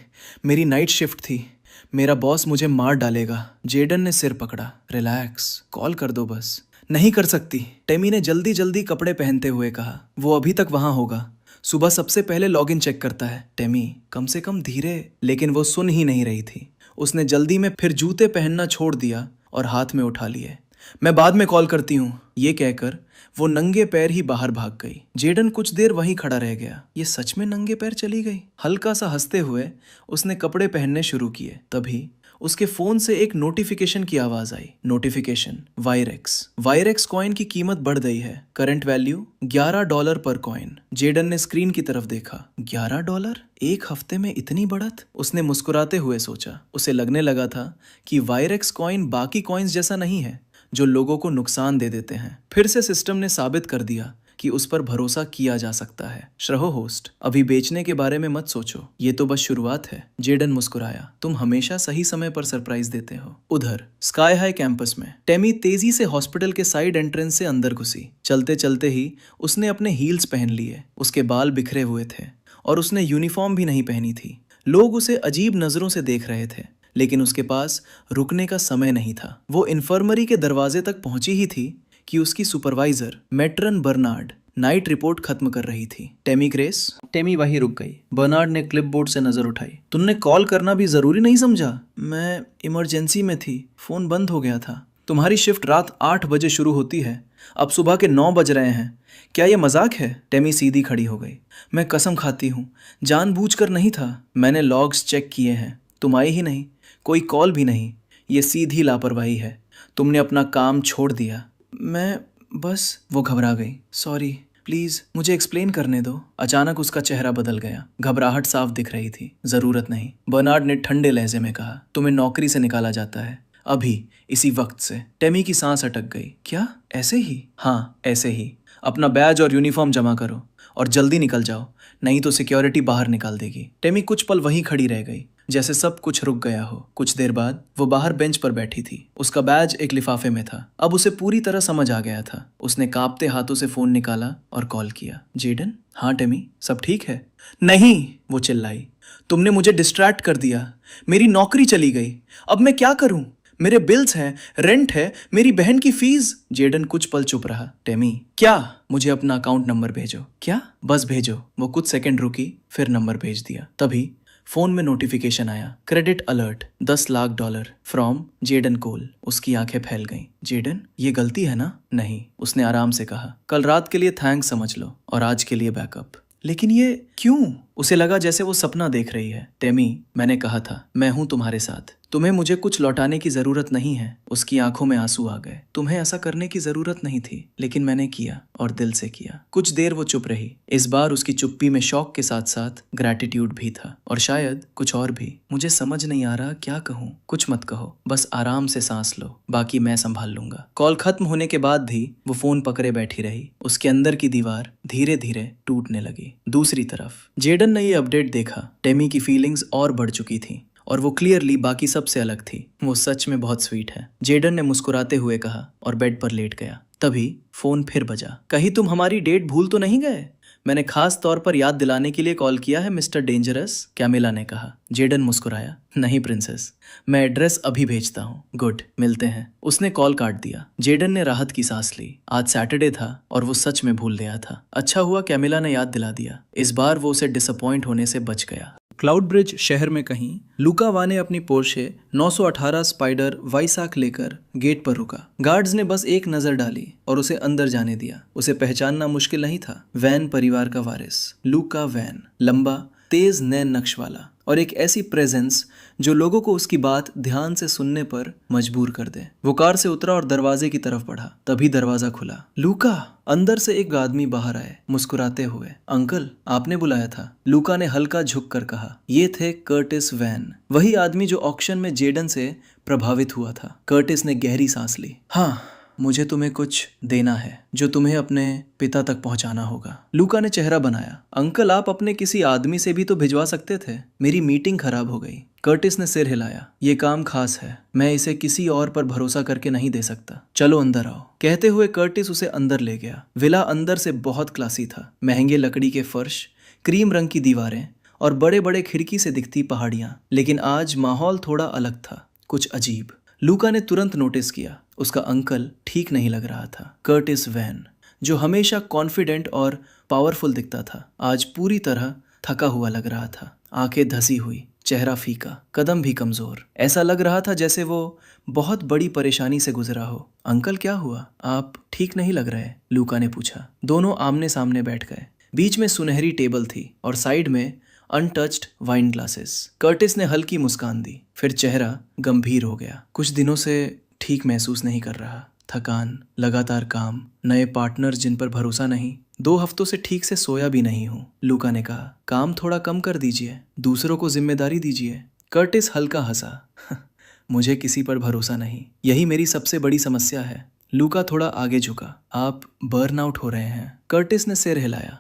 मेरी नाइट शिफ्ट थी, मेरा बॉस मुझे मार डालेगा। जेडन ने सिर पकड़ा। रिलैक्स, कॉल कर दो बस। नहीं कर सकती, टेमी ने जल्दी जल्दी कपड़े पहनते हुए कहा। वो अभी तक वहां होगा, सुबह सबसे पहले लॉगिन चेक करता है। टेमी, कम से कम धीरे। लेकिन वो सुन ही नहीं रही थी। उसने जल्दी में फिर जूते पहनना छोड़ दिया और हाथ में उठा लिए। मैं बाद में कॉल करती हूँ, ये कहकर वो नंगे पैर ही बाहर भाग गई। जेडन कुछ देर वहीं खड़ा रह गया। ये सच में नंगे पैर चली गई? हल्का सा हंसते हुए उसने कपड़े पहनने शुरू किए। तभी उसके फोन से एक नोटिफिकेशन की आवाज आई। नोटिफिकेशन, वायरेक्स कॉइन की कीमत बढ़ गई है। करंट वैल्यू $11 पर कॉइन। जेडन ने स्क्रीन की तरफ देखा। $11? एक हफ्ते में इतनी बढ़त? उसने मुस्कुराते हुए सोचा। उसे लगने लगा था कि वायरेक्स कॉइन बाकी कॉइन्स जैसा नहीं है जो लोगों को नुकसान दे देते हैं। फिर से सिस्टम ने साबित कर दिया कि उस पर भरोसा किया जा सकता है। श्रहो होस्ट, अभी बेचने के बारे में मत सोचो, ये तो बस शुरुआत है। जेडन मुस्कुराया। तुम हमेशा सही समय पर सरप्राइज देते हो। उधर स्काई हाई कैंपस में टेमी तेजी से हॉस्पिटल के साइड एंट्रेंस से अंदर घुसी। चलते चलते ही उसने अपने हील्स पहन लिए। उसके बाल बिखरे हुए थे और उसने यूनिफॉर्म भी नहीं पहनी थी। लोग उसे अजीब नजरों से देख रहे थे, लेकिन उसके पास रुकने का समय नहीं था। वो इन्फर्मरी के दरवाजे तक पहुंची ही थी कि उसकी supervisor matron Bernard night report खत्म कर रही थी। टेमी ग्रेस? टेमी वहीं रुक गई। बर्नार्ड ने क्लिपबोर्ड से नजर उठाई। तुमने कॉल करना भी जरूरी नहीं समझा? मैं इमरजेंसी में थी, फोन बंद हो गया था। तुम्हारी शिफ्ट रात 8 बजे शुरू होती है, अब सुबह के 9 बज रहे हैं। क्या ये मजाक है? टेमी सीधी खड़ी हो गई। मैं कसम खाती हूँ, जानबूझकर नहीं था। मैंने लॉग्स चेक किए हैं, तुम आई ही नहीं, कोई कॉल भी नहीं। ये सीधी लापरवाही है, तुमने अपना काम छोड़ दिया। मैं बस... वो घबरा गई। सॉरी, प्लीज मुझे एक्सप्लेन करने दो। अचानक उसका चेहरा बदल गया। घबराहट साफ दिख रही थी। जरूरत नहीं, बर्नार्ड ने ठंडे लहजे में कहा। तुम्हें नौकरी से निकाला जाता है, अभी, इसी वक्त से। टेमी की सांस अटक गई। क्या, ऐसे ही? हाँ, ऐसे ही। अपना बैज और यूनिफॉर्म जमा करो और जल्दी निकल जाओ, नहीं तो सिक्योरिटी बाहर निकाल देगी। टेमी कुछ पल वहीं खड़ी रह गई, जैसे सब कुछ रुक गया हो। कुछ देर बाद वो बाहर बेंच पर बैठी थी। उसका बैज एक लिफाफे में था। अब उसे पूरी तरह समझ आ गया था। उसने कांपते हाथों से फोन निकाला और कॉल किया। जेडन? हाँ टेमी, सब ठीक है? नहीं, वो चिल्लाई, तुमने मुझे डिस्ट्रैक्ट कर दिया, मेरी नौकरी चली गई, अब मैं क्या करूं? मेरे बिल्स हैं, रेंट है, मेरी बहन की फीस। जेडन कुछ पल चुप रहा। टेमी? क्या? मुझे अपना अकाउंट नंबर भेजो। क्या? बस भेजो। वो कुछ सेकंड रुकी, फिर नंबर भेज दिया। तभी फोन में नोटिफिकेशन आया। Credit alert, $10 lakh from Jaden Cole. उसकी आंखें फैल गईं। जेडन, ये गलती है ना? नहीं, उसने आराम से कहा। कल रात के लिए थैंक्स समझ लो और आज के लिए बैकअप। लेकिन ये क्यों? उसे लगा जैसे वो सपना देख रही है। टेमी, मैंने कहा था, मैं हूं तुम्हारे साथ, तुम्हें मुझे कुछ लौटाने की जरूरत नहीं है। उसकी आंखों में आंसू आ गए। तुम्हें ऐसा करने की जरूरत नहीं थी, लेकिन मैंने किया, और दिल से किया। कुछ देर वो चुप रही। इस बार उसकी चुप्पी में शौक के साथ साथ ग्रैटिट्यूड भी था, और शायद कुछ और भी। मुझे समझ नहीं आ रहा क्या कहूँ। कुछ मत कहो, बस आराम से सांस लो, बाकी मैं संभाल लूंगा। कॉल खत्म होने के बाद भी वो फोन पकड़े बैठी रही। उसके अंदर की दीवार धीरे धीरे टूटने लगी। दूसरी तरफ जेडन ने ये अपडेट देखा। टेमी की फीलिंग्स और बढ़ चुकी थी, और वो क्लियरली बाकी सबसे अलग थी। वो सच में बहुत स्वीट है, जेडन ने मुस्कुराते हुए कहा, और बेड पर लेट गया। तभी फोन फिर बजा। कहीं तुम हमारी डेट भूल तो नहीं गए? मैंने खास तौर पर याद दिलाने के लिए कॉल किया है, मिस्टर डेंजरस, कैमिला ने कहा। जेडन मुस्कुराया। नहीं प्रिंसेस, मैं एड्रेस अभी भेजता हूँ। गुड, मिलते हैं। उसने कॉल काट दिया। जेडन ने राहत की सांस ली। आज सैटरडे था और वो सच में भूल गया था। अच्छा हुआ कैमिला ने याद दिला दिया। इस बार वो उसे डिसअपॉइंट होने से बच गया। क्लाउड ब्रिज शहर में कहीं लूका वा ने अपनी पोर्शे 918 स्पाइडर वाइसाक लेकर गेट पर रुका। गार्ड्स ने बस एक नजर डाली और उसे अंदर जाने दिया। उसे पहचानना मुश्किल नहीं था। वैन परिवार का वारिस लूका वैन, लंबा तेज नैन नक्श वाला और एक ऐसी प्रेजेंस जो लोगों को उसकी बात ध्यान से सुनने पर मजबूर कर दे। वो कार से उतरा और दरवाजे की तरफ बढ़ा। तभी दरवाजा खुला। लूका! अंदर से एक आदमी बाहर आए मुस्कुराते हुए। अंकल, आपने बुलाया था, लूका ने हल्का झुक कर कहा। ये थे कर्टिस वैन, वही आदमी जो ऑक्शन में जेडन से प्रभावित हुआ था। कर्टिस ने गहरी सांस ली। हाँ, मुझे तुम्हें कुछ देना है जो तुम्हें अपने पिता तक पहुंचाना होगा। लूका ने चेहरा बनाया। अंकल, आप अपने किसी आदमी से भी तो भिजवा सकते थे। मेरी मीटिंग खराब हो गई। कर्टिस ने सिर हिलाया। ये काम खास है, मैं इसे किसी और पर भरोसा करके नहीं दे सकता। चलो अंदर आओ। कहते हुए कर्टिस उसे अंदर ले गया। विला अंदर से बहुत क्लासी था। महंगे लकड़ी के फर्श, क्रीम रंग की दीवारें और बड़े बड़े खिड़की से दिखती पहाड़ियां। लेकिन आज माहौल थोड़ा अलग था, कुछ अजीब। लूका ने तुरंत नोटिस किया, उसका अंकल ठीक नहीं लग रहा था। कर्टिस वैन, जो हमेशा कॉन्फिडेंट और पावरफुल दिखता था, आज पूरी तरह थका हुआ लग रहा था। आंखें धसी हुई, चेहरा फीका, कदम भी कमजोर। ऐसा लग रहा था जैसे वो बहुत बड़ी परेशानी से गुजरा हो। अंकल, क्या हुआ? आप ठीक नहीं लग रहे, लूका ने पूछा। दोनों आमने सामने बैठ गए। बीच में सुनहरी टेबल थी और साइड में अनटच्ड वाइन ग्लासेस। कर्टिस ने हल्की मुस्कान दी, फिर चेहरा गंभीर हो गया। कुछ दिनों से ठीक महसूस नहीं कर रहा। थकान, लगातार काम, नए पार्टनर जिन पर भरोसा नहीं। 2 हफ्तों से ठीक से सोया भी नहीं हूँ, लूका ने कहा। काम थोड़ा कम कर दीजिए, दूसरों को जिम्मेदारी दीजिए। कर्टिस हल्का हंसा। मुझे किसी पर भरोसा नहीं, यही मेरी सबसे बड़ी समस्या है। लूका थोड़ा आगे झुका। आप बर्नआउट हो रहे हैं। कर्टिस ने सिर हिलाया।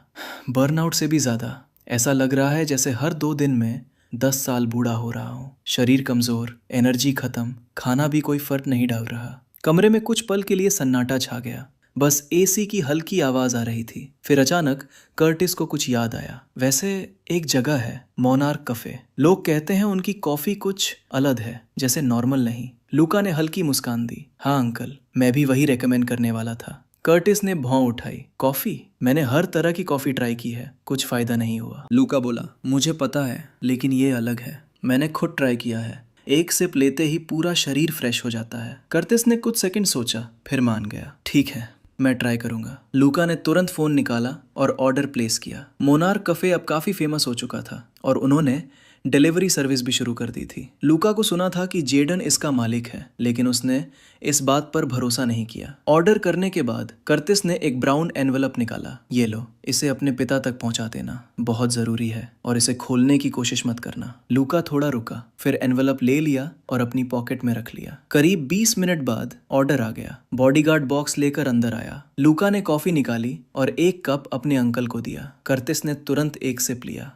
बर्नआउट से भी ज्यादा। ऐसा लग रहा है जैसे हर 2 दिन में 10 साल बूढ़ा हो रहा हूँ। शरीर कमजोर, एनर्जी खत्म, खाना भी कोई फर्क नहीं डाल रहा। कमरे में कुछ पल के लिए सन्नाटा छा गया। बस एसी की हल्की आवाज आ रही थी। फिर अचानक कर्टिस को कुछ याद आया। वैसे एक जगह है, मोनार्क कैफे। लोग कहते हैं उनकी कॉफी कुछ अलग है, जैसे नॉर्मल नहीं। लूका ने हल्की मुस्कान दी। हाँ अंकल, मैं भी वही रेकमेंड करने वाला था। कर्टिस ने भौं उठाई। कॉफी? मैंने हर तरह की कॉफी ट्राई की है, कुछ फायदा नहीं हुआ। लूका बोला, मुझे पता है, लेकिन ये अलग है। मैंने खुद ट्राई किया है। एक सिप लेते ही पूरा शरीर फ्रेश हो जाता है। कर्टिस ने कुछ सेकंड सोचा, फिर मान गया। ठीक है, मैं ट्राई करूंगा। लूका ने तुरंत फोन निकाला और ऑर्डर प्लेस किया। मोनार्क कैफे अब काफी फेमस हो चुका था और उन्होंने डिलीवरी सर्विस भी शुरू कर दी थी। लूका को सुना था कि जेडन इसका मालिक है, लेकिन उसने इस बात पर भरोसा नहीं किया। ऑर्डर करने के बाद कर्टिस ने एक ब्राउन एनवलप निकाला। ये लो, इसे अपने पिता तक पहुंचा देना, बहुत जरूरी है, और इसे खोलने की कोशिश मत करना। लूका थोड़ा रुका, फिर एनवलप ले लिया और अपनी पॉकेट में रख लिया। करीब 20 मिनट बाद ऑर्डर आ गया। बॉडीगार्ड बॉक्स लेकर अंदर आया। लूका ने कॉफी निकाली और एक कप अपने अंकल को दिया। कर्टिस ने तुरंत एक सिप लिया।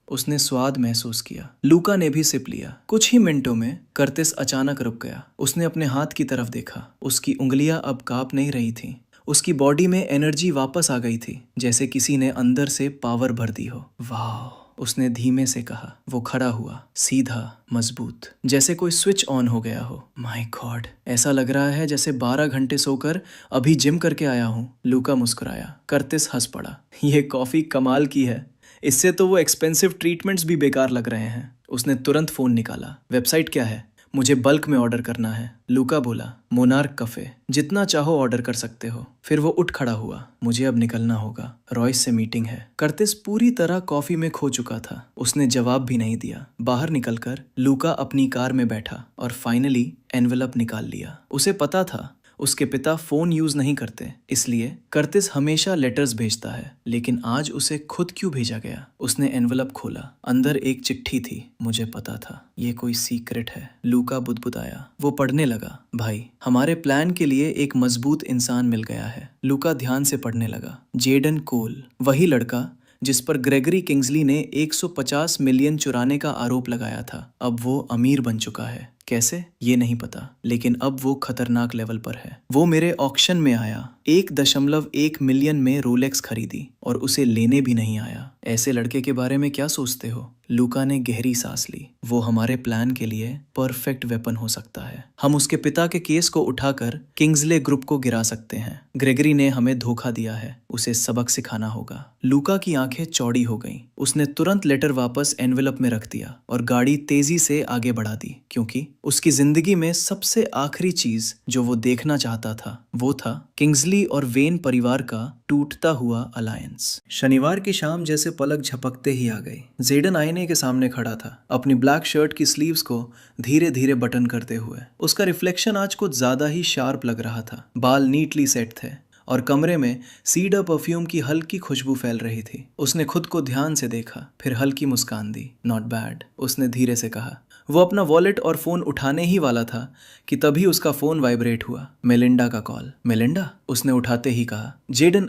उसने स्वाद महसूस किया। लूका ने भी सिप लिया। कुछ ही मिनटों में कर्टिस अचानक रुक गया। उसने अपने हाथ की तरफ देखा। उसकी उंगलियां अब कांप नहीं रही थीं। उसकी बॉडी में एनर्जी वापस आ गई थी, जैसे किसी ने अंदर से पावर भर दी हो। वाह, उसने धीमे से कहा। वो खड़ा हुआ, सीधा, मजबूत, जैसे कोई स्विच ऑन हो गया हो। माय गॉड, ऐसा लग रहा है जैसे 12 घंटे सोकर अभी जिम करके आया हूँ। लूका मुस्कुराया। कर्टिस हंस पड़ा। ये कॉफी कमाल की है, इससे तो वो एक्सपेंसिव ट्रीटमेंट्स भी बेकार लग रहे हैं। उसने तुरंत फोन निकाला। वेबसाइट क्या है? मुझे बल्क में ऑर्डर करना है, लूका बोला। मोनार्क कैफे, जितना चाहो ऑर्डर कर सकते हो। फिर वो उठ खड़ा हुआ। मुझे अब निकलना होगा, रॉयस से मीटिंग है। कर्टिस पूरी तरह कॉफी में खो चुका था। उसने जवाब भी नहीं दिया। बाहर निकलकर लूका अपनी कार में बैठा और फाइनली एनवेलप निकाल लिया। उसे पता था उसके पिता फोन यूज नहीं करते, इसलिए कर्टिस हमेशा लेटर्स भेजता है, लेकिन आज उसे खुद क्यों भेजा गया? उसने एनवलप खोला। अंदर एक चिट्ठी थी। मुझे पता था ये कोई सीक्रेट है, लूका बुदबुदाया। वो पढ़ने लगा। भाई, हमारे प्लान के लिए एक मजबूत इंसान मिल गया है। लूका ध्यान से पढ़ने लगा। जेडन कोल, वही लड़का जिस पर ग्रेगरी किंग्सली ने 150 मिलियन चुराने का आरोप लगाया था, अब वो अमीर बन चुका है। कैसे ये नहीं पता, लेकिन अब वो खतरनाक लेवल पर है। वो मेरे ऑक्शन में आया, 1.1 मिलियन में रोलेक्स खरीदी और उसे लेने भी नहीं आया। ऐसे लड़के के बारे में क्या सोचते हो? लूका ने गहरी सांस ली। वो हमारे प्लान के लिए परफेक्ट वेपन हो सकता है। हम उसके पिता के केस को उठाकर किंग्सले ग्रुप को गिरा सकते हैं। ग्रेगरी ने हमें धोखा दिया है, उसे सबक सिखाना होगा। लूका की आंखें चौड़ी हो गईं। उसने तुरंत लेटर वापस एनवेलप में रख दिया और गाड़ी तेजी से आगे बढ़ा दी, क्योंकि उसकी जिंदगी में सबसे आखिरी चीज जो वो देखना चाहता था वो था किंग्सली और वेन परिवार का टूटता हुआ अलायंस। शनिवार की शाम जैसे पलक झपकते ही आ गई। जेडन आईने के सामने खड़ा था, अपनी ब्लैक शर्ट की स्लीव्स को धीरे धीरे बटन करते हुए। उसका रिफ्लेक्शन आज कुछ ज्यादा ही शार्प लग रहा था। बाल नीटली सेट थे और कमरे में सीडर परफ्यूम की हल्की खुशबू फैल रही थी। उसने खुद को ध्यान से देखा, फिर हल्की मुस्कान दी। नॉट बैड, उसने धीरे से कहा। वो अपना वॉलेट और फोन उठाने ही वाला था कि तभी उसका फोन वाइब्रेट हुआ। मेलिंडा का कॉल। मेलिंडा, उसने उठाते ही कहा। Jaden,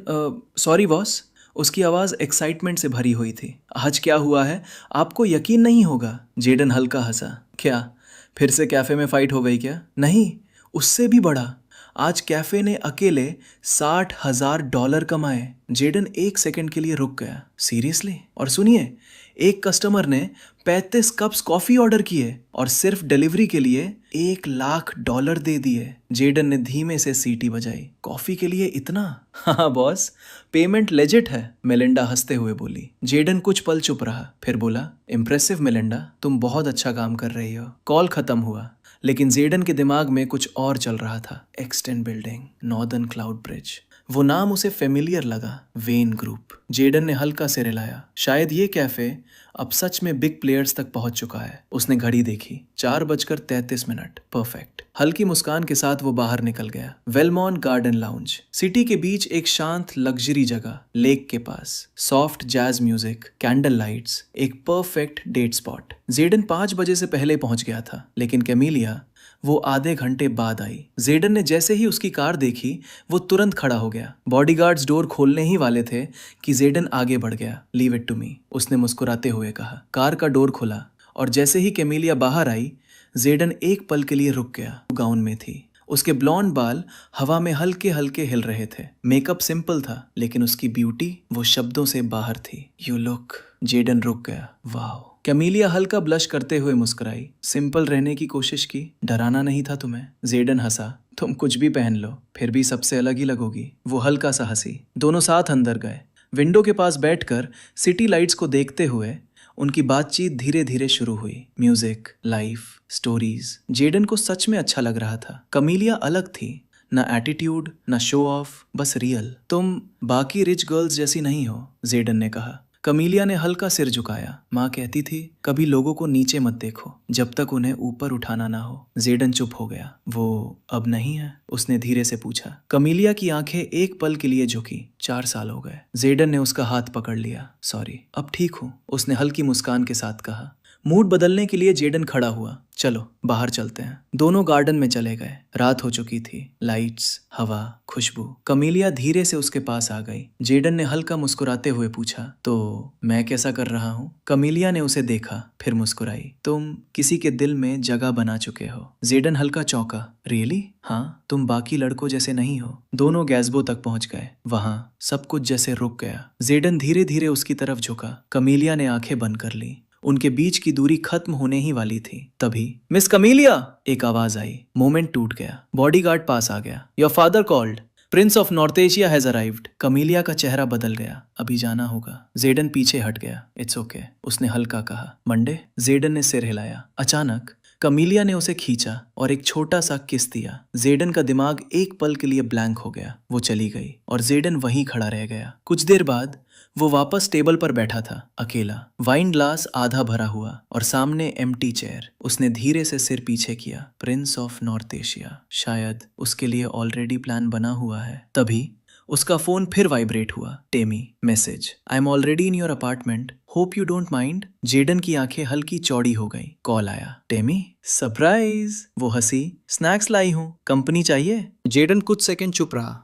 sorry boss. उसकी आवाज एक्साइटमेंट से भरी हुई थी। आज क्या हुआ है, आपको यकीन नहीं होगा। जेडन हल्का हंसा। क्या, फिर से कैफे में फाइट हो गई क्या? नहीं, उससे भी बड़ा। आज कैफे ने अकेले $60,000 कमाए। जेडन एक सेकंड के लिए रुक गया। सीरियसली? और सुनिए, एक कस्टमर ने 35 कप्स कॉफी ऑर्डर किए और सिर्फ डिलीवरी के लिए $1,00,000 दे दिए। जेडन ने धीमे से सीटी बजाई। कॉफी के लिए इतना? हाँ बॉस, पेमेंट लेजिट है, मेलिंडा हंसते हुए बोली। जेडन कुछ पल चुप रहा, फिर बोला, इम्प्रेसिव मेलिंडा, तुम बहुत अच्छा काम कर रही हो। कॉल खत्म हुआ, लेकिन जेडन के दिमाग में कुछ और चल रहा था। Extend building, northern cloud bridge, वो नाम उसे फेमिलियर लगा। When group. जेडन ने हल्का सिर हिलाया। शायद ये कैफे अब सच में बिग प्लेयर्स तक पहुंच चुका है। उसने घड़ी देखी, 4:33। परफेक्ट। हल्की मुस्कान के साथ वो बाहर निकल गया। वेलमॉन गार्डन लाउंज, सिटी के बीच एक शांत लग्जरी जगह, लेक के पास, soft jazz music, candle lights, एक परफेक्ट डेट स्पॉट। जेडन 5 बजे से पहले पहुंच गया था, लेकिन कैमिलिया वो आधे घंटे बाद आई। जेडन ने जैसे ही उसकी कार देखी, वो तुरंत खड़ा हो गया। बॉडीगार्ड्स डोर खोलने ही वाले थे कि जेडन आगे बढ़ गया। लीव इट टू मी, उसने मुस्कुराते हुए कहा। कार का डोर खुला और जैसे ही कैमिलिया बाहर आई, जेडन एक पल के लिए रुक गया। गाउन में थी, उसके ब्लॉन्ड बाल हवा में हल्के हल्के हिल रहे थे। मेकअप सिंपल था, लेकिन उसकी ब्यूटी वो शब्दों से बाहर थी। You look. जेडन रुक गया। वाह। कैमिलिया हल्का ब्लश करते हुए मुस्कुराई। सिंपल रहने की कोशिश की, डराना नहीं था तुम्हें। जेडन हंसा। तुम कुछ भी पहन लो, फिर भी सबसे अलग ही लगोगी। वो हल्का सा हंसी। दोनों साथ अंदर गए। विंडो के पास बैठकर सिटी लाइट्स को देखते हुए उनकी बातचीत धीरे धीरे शुरू हुई। Music, life, stories. जेडन को सच में अच्छा लग रहा था। कैमिलिया अलग थी, ना एटीट्यूड, ना शो ऑफ, बस रियल। तुम बाकी रिच गर्ल्स जैसी नहीं हो, जेडन ने कहा। कैमिलिया ने हल्का सिर झुकाया। माँ कहती थी, कभी लोगों को नीचे मत देखो जब तक उन्हें ऊपर उठाना ना हो। जेडन चुप हो गया। वो अब नहीं है? उसने धीरे से पूछा। कैमिलिया की आंखें एक पल के लिए झुकी। 4 साल हो गए। जेडन ने उसका हाथ पकड़ लिया। सॉरी, अब ठीक हूँ, उसने हल्की मुस्कान के साथ कहा। मूड बदलने के लिए जेडन खड़ा हुआ। चलो बाहर चलते हैं। दोनों गार्डन में चले गए। रात हो चुकी थी। लाइट्स, हवा, खुशबू। कैमिलिया धीरे से उसके पास आ गई। जेडन ने हल्का मुस्कुराते हुए पूछा, तो मैं कैसा कर रहा हूँ? कैमिलिया ने उसे देखा, फिर मुस्कुराई। तुम किसी के दिल में जगह बना चुके हो। जेडन हल्का चौंका। रियली? हाँ, तुम बाकी लड़कों जैसे नहीं हो। दोनों गैस्बो तक पहुंच गए। वहां सब कुछ जैसे रुक गया। जेडन धीरे धीरे उसकी तरफ झुका। कैमिलिया ने आंखें बंद कर ली। उनके बीच की दूरी खत्म होने ही वाली थी। तभी मिस कैमिलिया, एक आवाज आई। मोमेंट टूट गया। बॉडीगार्ड पास आ गया। Your father called. Prince of North Asia has arrived. Camilia का चेहरा बदल गया। अभी जाना होगा। जेडन पीछे हट गया। इट्स ओके, उसने हल्का कहा। मंडे? जेडन ने सिर हिलाया। अचानक कैमिलिया ने उसे खींचा और एक छोटा सा किस दिया। जेडन का दिमाग एक पल के लिए ब्लैंक हो गया। वो चली गई और जेडन वहीं खड़ा रह गया। कुछ देर बाद वो वापस टेबल पर बैठा था, अकेला। वाइन ग्लास आधा भरा हुआ और सामने एम्प्टी चेयर। उसने धीरे से सिर पीछे किया। प्रिंस ऑफ नॉर्थ एशिया, शायद उसके लिए ऑलरेडी प्लान बना हुआ है। तभी उसका फोन फिर वाइब्रेट हुआ। Temi, message. I am already in your apartment, hope you don't mind. Jaden की आंखें हल्की चौड़ी हो गई। कॉल आया। टेमी? सरप्राइज, वो हंसी। स्नैक्स लाई हूँ, कंपनी चाहिए? जेडन कुछ सेकंड चुप रहा,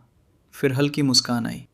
फिर हल्की मुस्कान आई।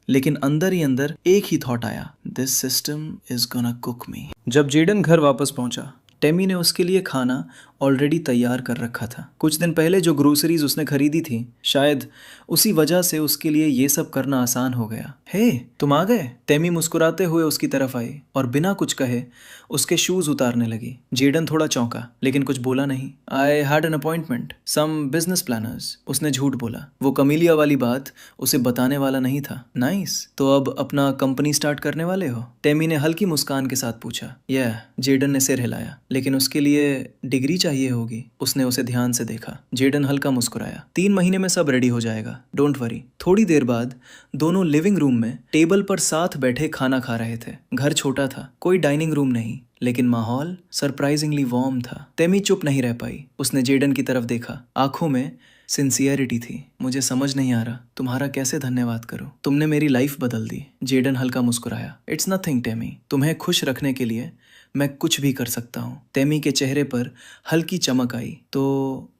लेकिन अंदर ही अंदर एक ही थॉट आया, this system is gonna cook me. जब जेडन घर वापस पहुंचा टेमी ने उसके लिए खाना ऑलरेडी तैयार कर रखा था। कुछ दिन पहले जो ग्रोसरीज उसने खरीदी थी, शायद उसी वजह से उसके लिए ये सब करना आसान हो गया। हे, तुम आ गए? टेमी मुस्कुराते हुए उसकी तरफ आई और बिना कुछ कहे उसके शूज उतारने लगी। जेडन थोड़ा चौंका लेकिन कुछ बोला नहीं। I had an appointment, some business planners, उसने झूठ बोला। वो कमीलिया वाली बात उसे बताने वाला नहीं था। नाइस, तो अब अपना कंपनी स्टार्ट करने वाले हो? टेमी ने हल्की मुस्कान के साथ पूछा। यह, जेडन ने सिर हिलाया। लेकिन उसके लिए डिग्री चाहिए होगी। उसने उसे ध्यान से देखा। जेडन हल्का मुस्कुराया। 3 महीने में सब रेडी हो जाएगा, डोंट वरी। थोड़ी देर बाद दोनों लिविंग रूम में टेबल पर साथ बैठे खाना खा रहे थे। घर छोटा था, कोई डाइनिंग रूम नहीं, लेकिन माहौल सरप्राइजिंगली वार्म था। टेमी चुप नहीं रह पाई। उसने जेडन की तरफ देखा। आंखों में सिंसियरिटी थी। मुझे समझ नहीं आ रहा तुम्हारा कैसे धन्यवाद करूं। तुमने मेरी लाइफ बदल दी। जेडन हल्का मुस्कुराया। इट्स नथिंग टेमी, तुम्हें खुश रखने के लिए मैं कुछ भी कर सकता हूँ। टेमी के चेहरे पर हल्की चमक आई। तो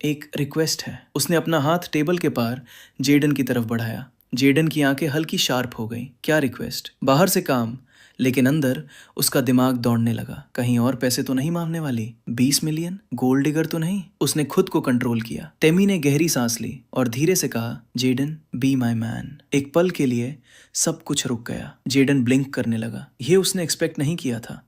एक रिक्वेस्ट है। उसने अपना हाथ टेबल के पार जेडन की तरफ बढ़ाया। जेडन की आंखें हल्की शार्प हो गईं। क्या रिक्वेस्ट? बाहर से काम, लेकिन अंदर उसका दिमाग दौड़ने लगा। कहीं और पैसे तो नहीं मांगने वाली? 20 मिलियन? गोल्ड डिगर तो नहीं? उसने खुद को कंट्रोल किया। टेमी ने गहरी सांस ली और धीरे से कहा, जेडन बी माई मैन। एक पल के लिए सब कुछ रुक गया। जेडन ब्लिंक करने लगा। ये उसने एक्सपेक्ट नहीं किया था।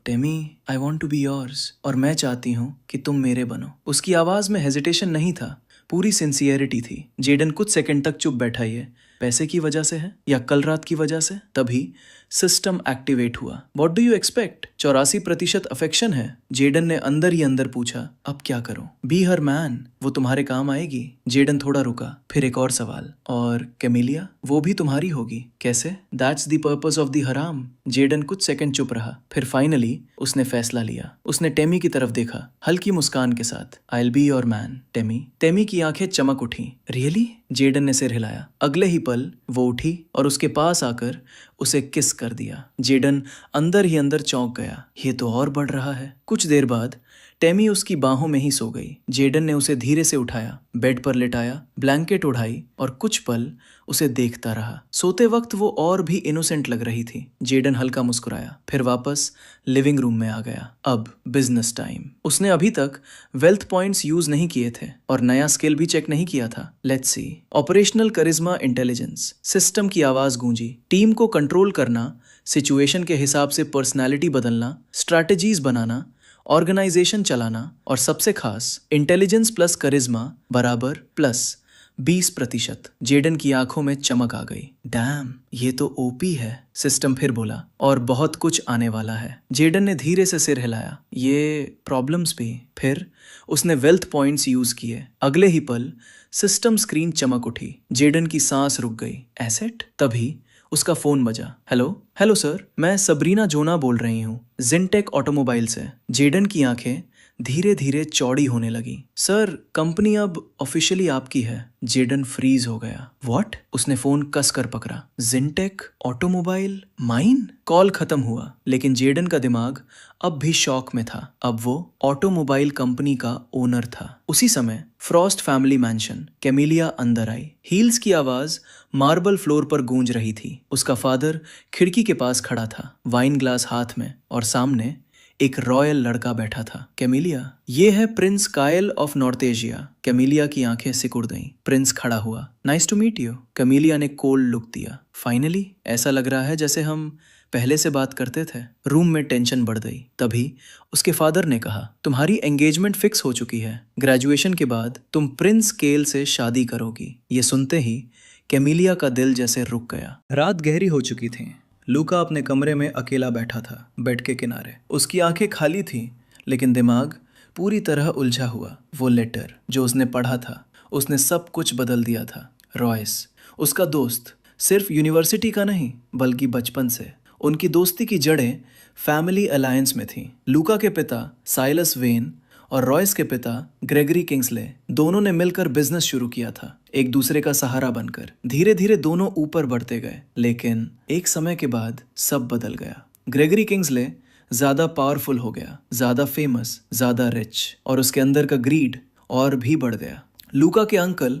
Temi, I want to be yours, और मैं चाहती हूँ कि तुम मेरे बनो। उसकी आवाज में हेजिटेशन नहीं था, पूरी सिंसियरिटी थी। जेडन कुछ सेकंड तक चुप बैठा। ये पैसे की वजह से है या कल रात की वजह से? तभी सिस्टम एक्टिवेट हुआ। What do you expect? 84% affection है। जेडन ने अंदर ही अंदर पूछा। अब क्या करूं? बी हर मैन, वो तुम्हारे काम आएगी। जेडन थोड़ा रुका, फिर एक और सवाल। और कैमिलिया, वो भी तुम्हारी होगी। कैसे? That's the purpose of the हराम। जेडन कुछ सेकंड चुप रहा, फिर फाइनली उसने फैसला लिया। उसने टेमी की तरफ देखा, हल्की मुस्कान के साथ। I will be your man, Temi. Temi की आंखें चमक उठी। रियली? जेडन ने सिर हिलाया। अगले ही पल वो उठी और उसके पास आकर उसे किस कर दिया। जेडन अंदर ही अंदर चौंक गया। ये तो और बढ़ रहा है। कुछ देर बाद टेमी उसकी बाहों में ही सो गई। जेडन ने उसे धीरे से उठाया, बेड पर लिटाया, ब्लैंकेट उड़ाई और कुछ पल उसे देखता रहा। सोते वक्त वो और भी इनोसेंट लग रही थी। जेडन हल्का मुस्कुराया, फिर वापस लिविंग रूम में आ गया। अब बिजनेस टाइम। उसने अभी तक वेल्थ पॉइंट्स यूज नहीं किए थे और नया स्किल भी चेक नहीं किया था। Let's see. Operational charisma intelligence. System की आवाज गूंजी। टीम को कंट्रोल करना, सिचुएशन के हिसाब से पर्सनैलिटी बदलना, स्ट्रैटेजीज बनाना, ऑर्गेनाइजेशन चलाना, और सबसे खास इंटेलिजेंस प्लस करिश्मा बराबर प्लस 20%। जेडन की आंखों में चमक आ गई। डैम, ये तो ओपी है। सिस्टम फिर बोला, और बहुत कुछ आने वाला है। जेडन ने धीरे से सिर हिलाया। ये प्रॉब्लम्स भी? फिर उसने वेल्थ पॉइंट्स यूज किए। अगले ही पल सिस्टम स्क्रीन चमक उठी। जेडन की सांस रुक गई। एसेट? तभी उसका फोन बजा। हेलो हेलो सर, मैं सबरीना जोना बोल रही हूँ, जिनटेक ऑटोमोबाइल से। जेडन की आंखें धीरे धीरे चौड़ी होने लगी। सर, कंपनी अब ऑफिशियली आपकी है। जेडन फ्रीज हो गया। व्हाट? उसने फोन कस कर पकड़ा। जिनटेक ऑटोमोबाइल माइन? कॉल खत्म हुआ, लेकिन जेडन का दिमाग अब भी शॉक में था। अब वो ऑटोमोबाइल कंपनी का ओनर था। उसी समय फ्रॉस्ट फैमिली मैंशन। कैमिलिया अंदर आई। हील्स की आवाज मार्बल फ्लोर पर गूंज रही थी। उसका फादर खिड़की के पास खड़ा था, वाइन ग्लास हाथ में, और सामने एक रॉयल लड़का बैठा था। कैमिलिया, ये है प्रिंस कायल ऑफ नॉर्थ एशिया। कैमिलिया की आंखें सिकुड़ गईं। प्रिंस खड़ा हुआ। Nice to meet you. Camilia ने कोल्ड लुक दिया। फाइनली? ऐसा लग रहा है जैसे हम पहले से बात करते थे। रूम में टेंशन बढ़ गई। तभी उसके फादर ने कहा, तुम्हारी एंगेजमेंट फिक्स हो चुकी है। ग्रेजुएशन के बाद तुम प्रिंस केल से शादी करोगी। ये सुनते ही कैमिलिया का दिल जैसे रुक गया। रात गहरी हो चुकी थी। लूका अपने कमरे में अकेला बैठा था, बेड के किनारे। उसकी आंखें खाली थीं, लेकिन दिमाग पूरी तरह उलझा हुआ। वो लेटर जो उसने पढ़ा था, उसने सब कुछ बदल दिया था। रॉयस, उसका दोस्त, सिर्फ यूनिवर्सिटी का नहीं बल्कि बचपन से। उनकी दोस्ती की जड़ें फैमिली अलायंस में थीं। लूका के पिता साइलस वेन और रॉयस के पिता ग्रेगरी किंग्सले, दोनों ने मिलकर बिजनेस शुरू किया था, एक दूसरे का सहारा बनकर। धीरे धीरे दोनों ऊपर बढ़ते गए, लेकिन एक समय के बाद सब बदल गया। ग्रेगरी किंग्सले ज्यादा पावरफुल हो गया, ज्यादा फेमस, ज्यादा रिच, और उसके अंदर का ग्रीड और भी बढ़ गया। लूका के अंकल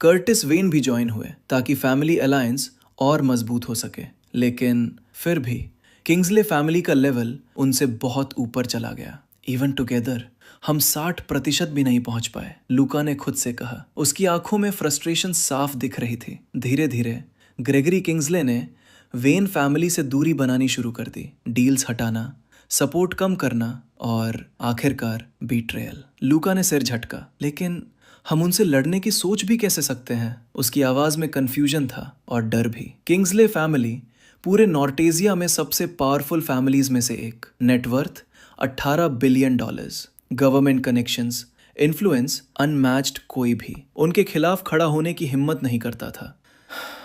कर्टिस वेन भी ज्वाइन हुए ताकि फैमिली अलायंस और मजबूत हो सके, लेकिन फिर भी किंग्सले फैमिली का लेवल उनसे बहुत ऊपर चला गया। इवन टुगेदर हम 60% भी नहीं पहुंच पाए, लूका ने खुद से कहा। उसकी आंखों में फ्रस्ट्रेशन साफ दिख रही थी। धीरे धीरे ग्रेगरी किंग्सले ने वेन फैमिली से दूरी बनानी शुरू कर दी। डील्स हटाना, सपोर्ट कम करना और आखिरकार बीट्रेयल। लूका ने सिर झटका। लेकिन हम उनसे लड़ने की सोच भी कैसे सकते हैं? उसकी आवाज में कंफ्यूजन था और डर भी। किंग्सले फैमिली पूरे नॉर्टेजिया में सबसे पावरफुल फैमिलीज में से एक। Net worth $18 billion, government connections, influence unmatched. कोई भी उनके खिलाफ खड़ा होने की हिम्मत नहीं करता था।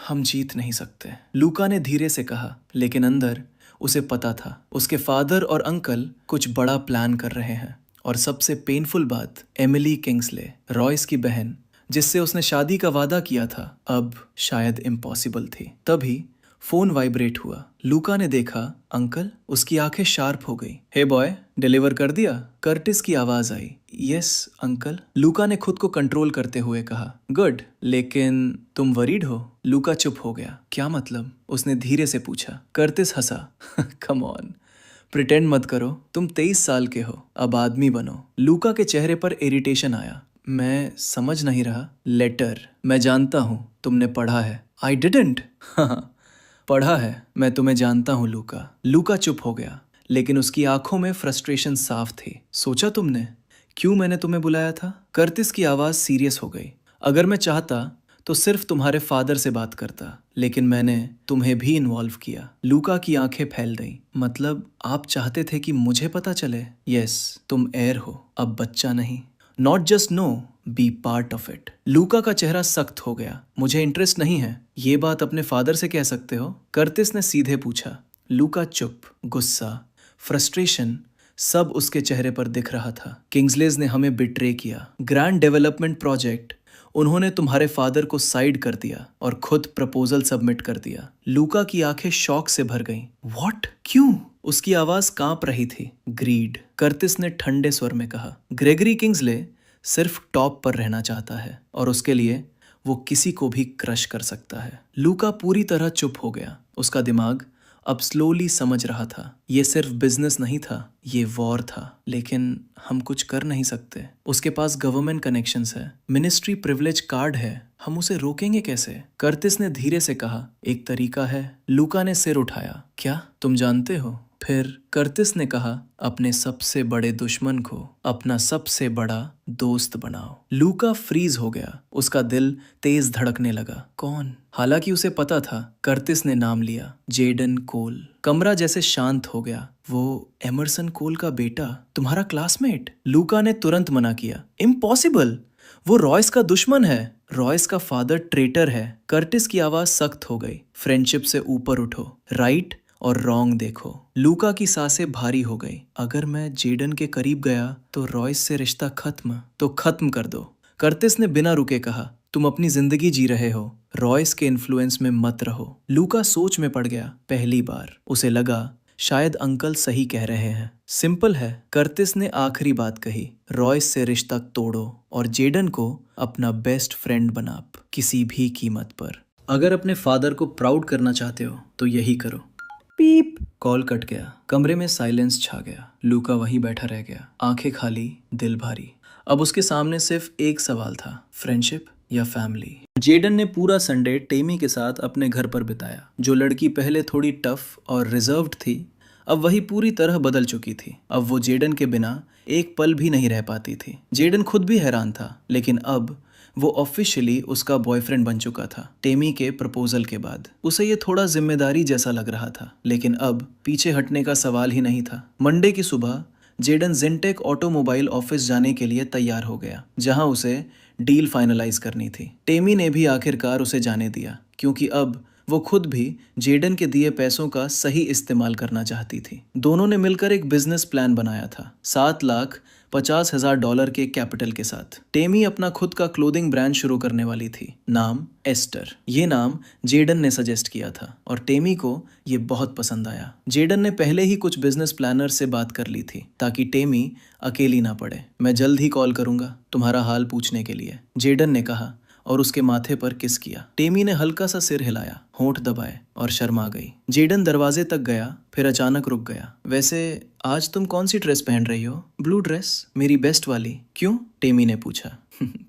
हम जीत नहीं सकते, लूका ने धीरे से कहा। लेकिन अंदर उसे पता था उसके फादर और अंकल कुछ बड़ा प्लान कर रहे हैं। और सबसे पेनफुल बात, एमिली किंग्सले, रॉयस की बहन, जिससे उसने शादी का वादा किया था, अब शायद इम्पॉसिबल थी। तभी फोन वाइब्रेट हुआ। लूका ने देखा अंकल। उसकी आंखें शार्प हो गई। हे बॉय, डिलीवर कर दिया? कर्टिस की आवाज आई। यस अंकल, लूका ने खुद को कंट्रोल करते हुए कहा। गुड, लेकिन तुम वरीड हो? लूका चुप हो गया। क्या मतलब? उसने धीरे से पूछा। Curtis Hansa. Come on, pretend मत करो, तुम 23 साल के हो, अब आदमी बनो। लूका के चेहरे पर इरिटेशन आया। मैं समझ नहीं रहा। लेटर, मैं जानता हूँ तुमने पढ़ा है। I didn't. पढ़ा है, मैं तुम्हें जानता हूँ लूका। लूका चुप हो गया, लेकिन उसकी आंखों में फ्रस्ट्रेशन साफ थी। सोचा तुमने क्यों मैंने तुम्हें बुलाया था? कर्टिस की आवाज सीरियस हो गई। अगर मैं चाहता तो सिर्फ तुम्हारे फादर से बात करता, लेकिन मैंने तुम्हें भी इन्वॉल्व किया। लूका की आंखें फैल गईं। मतलब आप चाहते थे कि मुझे पता चले? यस, तुम एयर हो, अब बच्चा नहीं। Not just no, be part of it. Luca का चेहरा सख्त हो गया। मुझे इंटरेस्ट नहीं है। ये बात अपने फादर से कह सकते हो? कर्टिस ने सीधे पूछा। लूका चुप। गुस्सा, फ्रस्ट्रेशन सब उसके चेहरे पर दिख रहा था। किंग्सलेज ने हमें बिट्रे किया। ग्रैंड डेवलपमेंट प्रोजेक्ट, उन्होंने तुम्हारे फादर को साइड कर दिया और खुद प्रपोजल सबमिट कर दिया। लूका की आंखें शॉक से भर गईं। व्हाट? क्यों? उसकी आवाज कांप रही थी। ग्रीड, कर्टिस ने ठंडे स्वर में कहा। ग्रेगरी किंग्सले सिर्फ टॉप पर रहना चाहता है और उसके लिए वो किसी को भी क्रश कर सकता है। लूका पूरी तरह चुप हो गया। उसका दिमाग अब स्लोली समझ रहा था, ये सिर्फ बिजनेस नहीं था, ये वॉर था। लेकिन हम कुछ कर नहीं सकते। उसके पास गवर्नमेंट कनेक्शंस है, मिनिस्ट्री प्रिविलेज कार्ड है, हम उसे रोकेंगे कैसे? कर्टिस ने धीरे से कहा। एक तरीका है। लूका ने सिर उठाया। क्या? तुम जानते हो? फिर कर्टिस ने कहा, अपने सबसे बड़े दुश्मन को अपना सबसे बड़ा दोस्त बनाओ। लूका फ्रीज हो गया। उसका दिल तेज धड़कने लगा। कौन? हालांकि उसे पता था। कर्टिस ने नाम लिया, जेडन कोल। कमरा जैसे शांत हो गया। वो एमरसन कोल का बेटा, तुम्हारा क्लासमेट? लूका ने तुरंत मना किया। इम्पॉसिबल, वो रॉयस का दुश्मन है। रॉयस का फादर ट्रेटर है। कर्टिस की आवाज सख्त हो गई। फ्रेंडशिप से ऊपर उठो, राइट और रॉन्ग देखो। लूका की सांसें भारी हो गई। अगर मैं जेडन के करीब गया तो रॉयस से रिश्ता खत्म, तो खत्म कर दो। कर्टिस ने बिना रुके कहा। तुम अपनी जिंदगी जी रहे हो, रॉयस के इन्फ्लुएंस में मत रहो। लूका सोच में पड़ गया। पहली बार उसे लगा शायद अंकल सही कह रहे हैं। सिंपल है। कर्टिस ने आखिरी बात कही। रॉयस से रिश्ता तोड़ो और जेडन को अपना बेस्ट फ्रेंड बना, किसी भी कीमत पर। अगर अपने फादर को प्राउड करना चाहते हो तो यही करो। पीप, कॉल कट गया। कमरे में साइलेंस छा गया। लूका वहीं बैठा रह गया, आंखें खाली, दिल भारी। अब उसके सामने सिर्फ एक सवाल था, फ्रेंडशिप या फैमिली। जेडन ने पूरा संडे टेमी के साथ अपने घर पर बिताया। जो लड़की पहले थोड़ी टफ और रिजर्व्ड थी, अब वही पूरी तरह बदल चुकी थी। अब वो जेडन के बिना एक पल भी नहीं रह पाती थी। जेडन खुद भी हैरान था, लेकिन अब वो ऑफिशियली उसका बॉयफ्रेंड बन चुका था। टेमी के प्रपोजल के बाद उसे ये थोड़ा जिम्मेदारी जैसा लग रहा था, लेकिन अब पीछे हटने का सवाल ही नहीं था। मंडे की सुबह जेडन जिंटेक ऑटोमोबाइल ऑफिस जाने के लिए तैयार हो गया, जहां उसे डील फाइनलाइज करनी थी। टेमी ने भी आखिरकार उसे जाने दिया, क्योंकि अब वो खुद भी जेडन के दिए पैसों का सही इस्तेमाल करना चाहती थी। दोनों ने मिलकर एक बिजनेस प्लान बनाया था, $7,50,000 के कैपिटल के साथ। टेमी अपना खुद का क्लोथिंग ब्रांड शुरू करने वाली थी, नाम एस्टर। ये नाम जेडन ने सजेस्ट किया था और टेमी को ये बहुत पसंद आया। जेडन ने पहले ही कुछ बिजनेस प्लानर से बात कर ली थी, ताकि टेमी अकेली ना पड़े। मैं जल्द ही कॉल करूंगा तुम्हारा हाल पूछने के लिए, जेडन ने कहा और उसके माथे पर किस किया। टेमी ने हल्का सा सिर हिलाया, होंठ दबाए और शर्मा गई। जेडन दरवाजे तक गया, फिर अचानक रुक गया। वैसे आज तुम कौन सी ड्रेस पहन रही हो? ब्लू ड्रेस, मेरी बेस्ट वाली। क्यों? टेमी ने पूछा।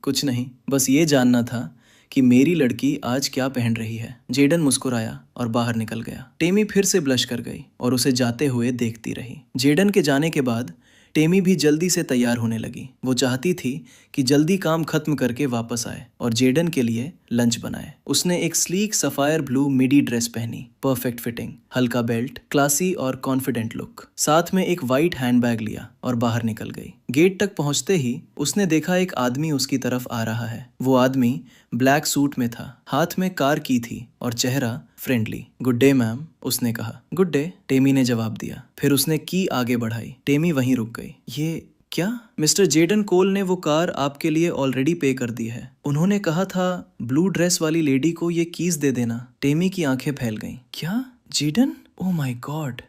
कुछ नहीं, बस ये जानना था कि मेरी लड़की आज क्या पहन रही है। जेडन मुस्कुराया और बाहर निकल गया। टेमी फिर से ब्लश कर गई और उसे जाते हुए देखती रही। जेडन के जाने के बाद टेमी भी जल्दी से तैयार होने लगी। वो चाहती थी कि जल्दी काम खत्म करके वापस आए और जेडन के लिए लंच बनाए। उसने एक sleek sapphire blue midi dress पहनी, परफेक्ट फिटिंग, हल्का बेल्ट, क्लासी और कॉन्फिडेंट लुक। साथ में एक वाइट हैंडबैग लिया और बाहर निकल गई। गेट तक पहुंचते ही उसने देखा एक आदमी उसकी तरफ आ रहा है। वो आदमी ब्लैक सूट में था, हाथ में कार की थी और चेहरा फ्रेंडली। गुड डे मैम, उसने कहा। गुड डे, टेमी ने जवाब दिया। फिर उसने की आगे बढ़ाई। टेमी वहीं रुक गई। ये क्या? मिस्टर जेडन कोल ने वो कार आपके लिए ऑलरेडी पे कर दी है। उन्होंने कहा था ब्लू ड्रेस वाली लेडी को ये कीज दे देना। टेमी की आंखें फैल गईं। क्या? जेडन? ओह माय गॉड,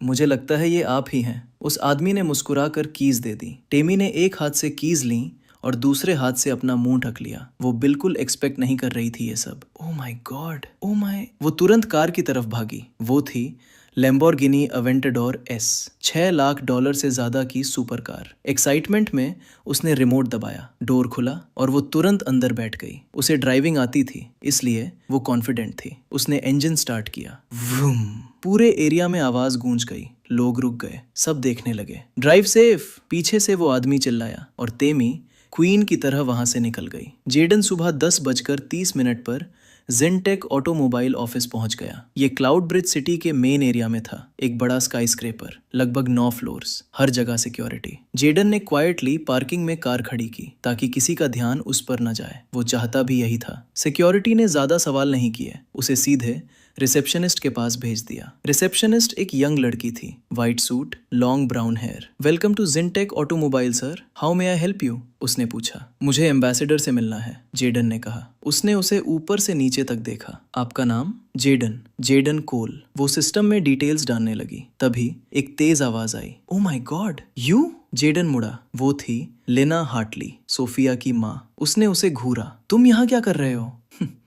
मुझे लगता है ये आप ही हैं। उस आदमी ने मुस्कुराकर कीज दे दी। टेमी ने एक हाथ से कीज ली और दूसरे हाथ से अपना मुंह ढक लिया। वो बिल्कुल एक्सपेक्ट नहीं कर रही थी ये सब। ओह माय गॉड, ओह माय। वो तुरंत कार की तरफ भागी। वो थी लैम्बोर्गिनी अवेंटाडोर एस, $6 लाख से ज्यादा की सुपर कार। एक्साइटमेंट में उसने रिमोट दबाया, डोर खुला और वो तुरंत अंदर बैठ गई। उसे ड्राइविंग आती थी, इसलिए वो कॉन्फिडेंट थी। उसने इंजन स्टार्ट किया। वूम। पूरे एरिया में आवाज गूंज गई। लोग रुक गए, सब देखने लगे। ड्राइव सेफ, पीछे से वो आदमी चिल्लाया और तेमी क्वीन की तरह वहां से निकल गई। जेडन सुबह 10:30 पर जिनटेक ऑटोमोबाइल ऑफिस पहुंच गया। ये क्लाउड ब्रिज सिटी के मेन एरिया में था। एक बड़ा स्काई स्क्रेपर, लगभग 9 फ्लोर्स, हर जगह सिक्योरिटी। जेडन ने क्वाइटली पार्किंग में कार खड़ी की ताकि किसी का ध्यान उस पर न जाए। वो चाहता भी यही था। सिक्योरिटी ने ज्यादा सवाल नहीं किए, उसे सीधे रिसेप्शनिस्ट के पास भेज दिया। रिसेप्शनिस्ट एक यंग लड़की थी, white suit, long brown hair. Welcome to Zintech automobile sir, how may I help you? उसने पूछा। मुझे एम्बेसडर से मिलना है, जेडन ने कहा। उसने उसे ऊपर से नीचे तक देखा। आपका नाम? जेडन, जेडन कोल। वो सिस्टम में डिटेल्स डालने लगी। तभी एक तेज आवाज आई। Oh my God, you? Jaden मुड़ा। वो थी लेना हार्टली, सोफिया की माँ। उसने उसे घूरा। तुम यहाँ क्या कर रहे हो?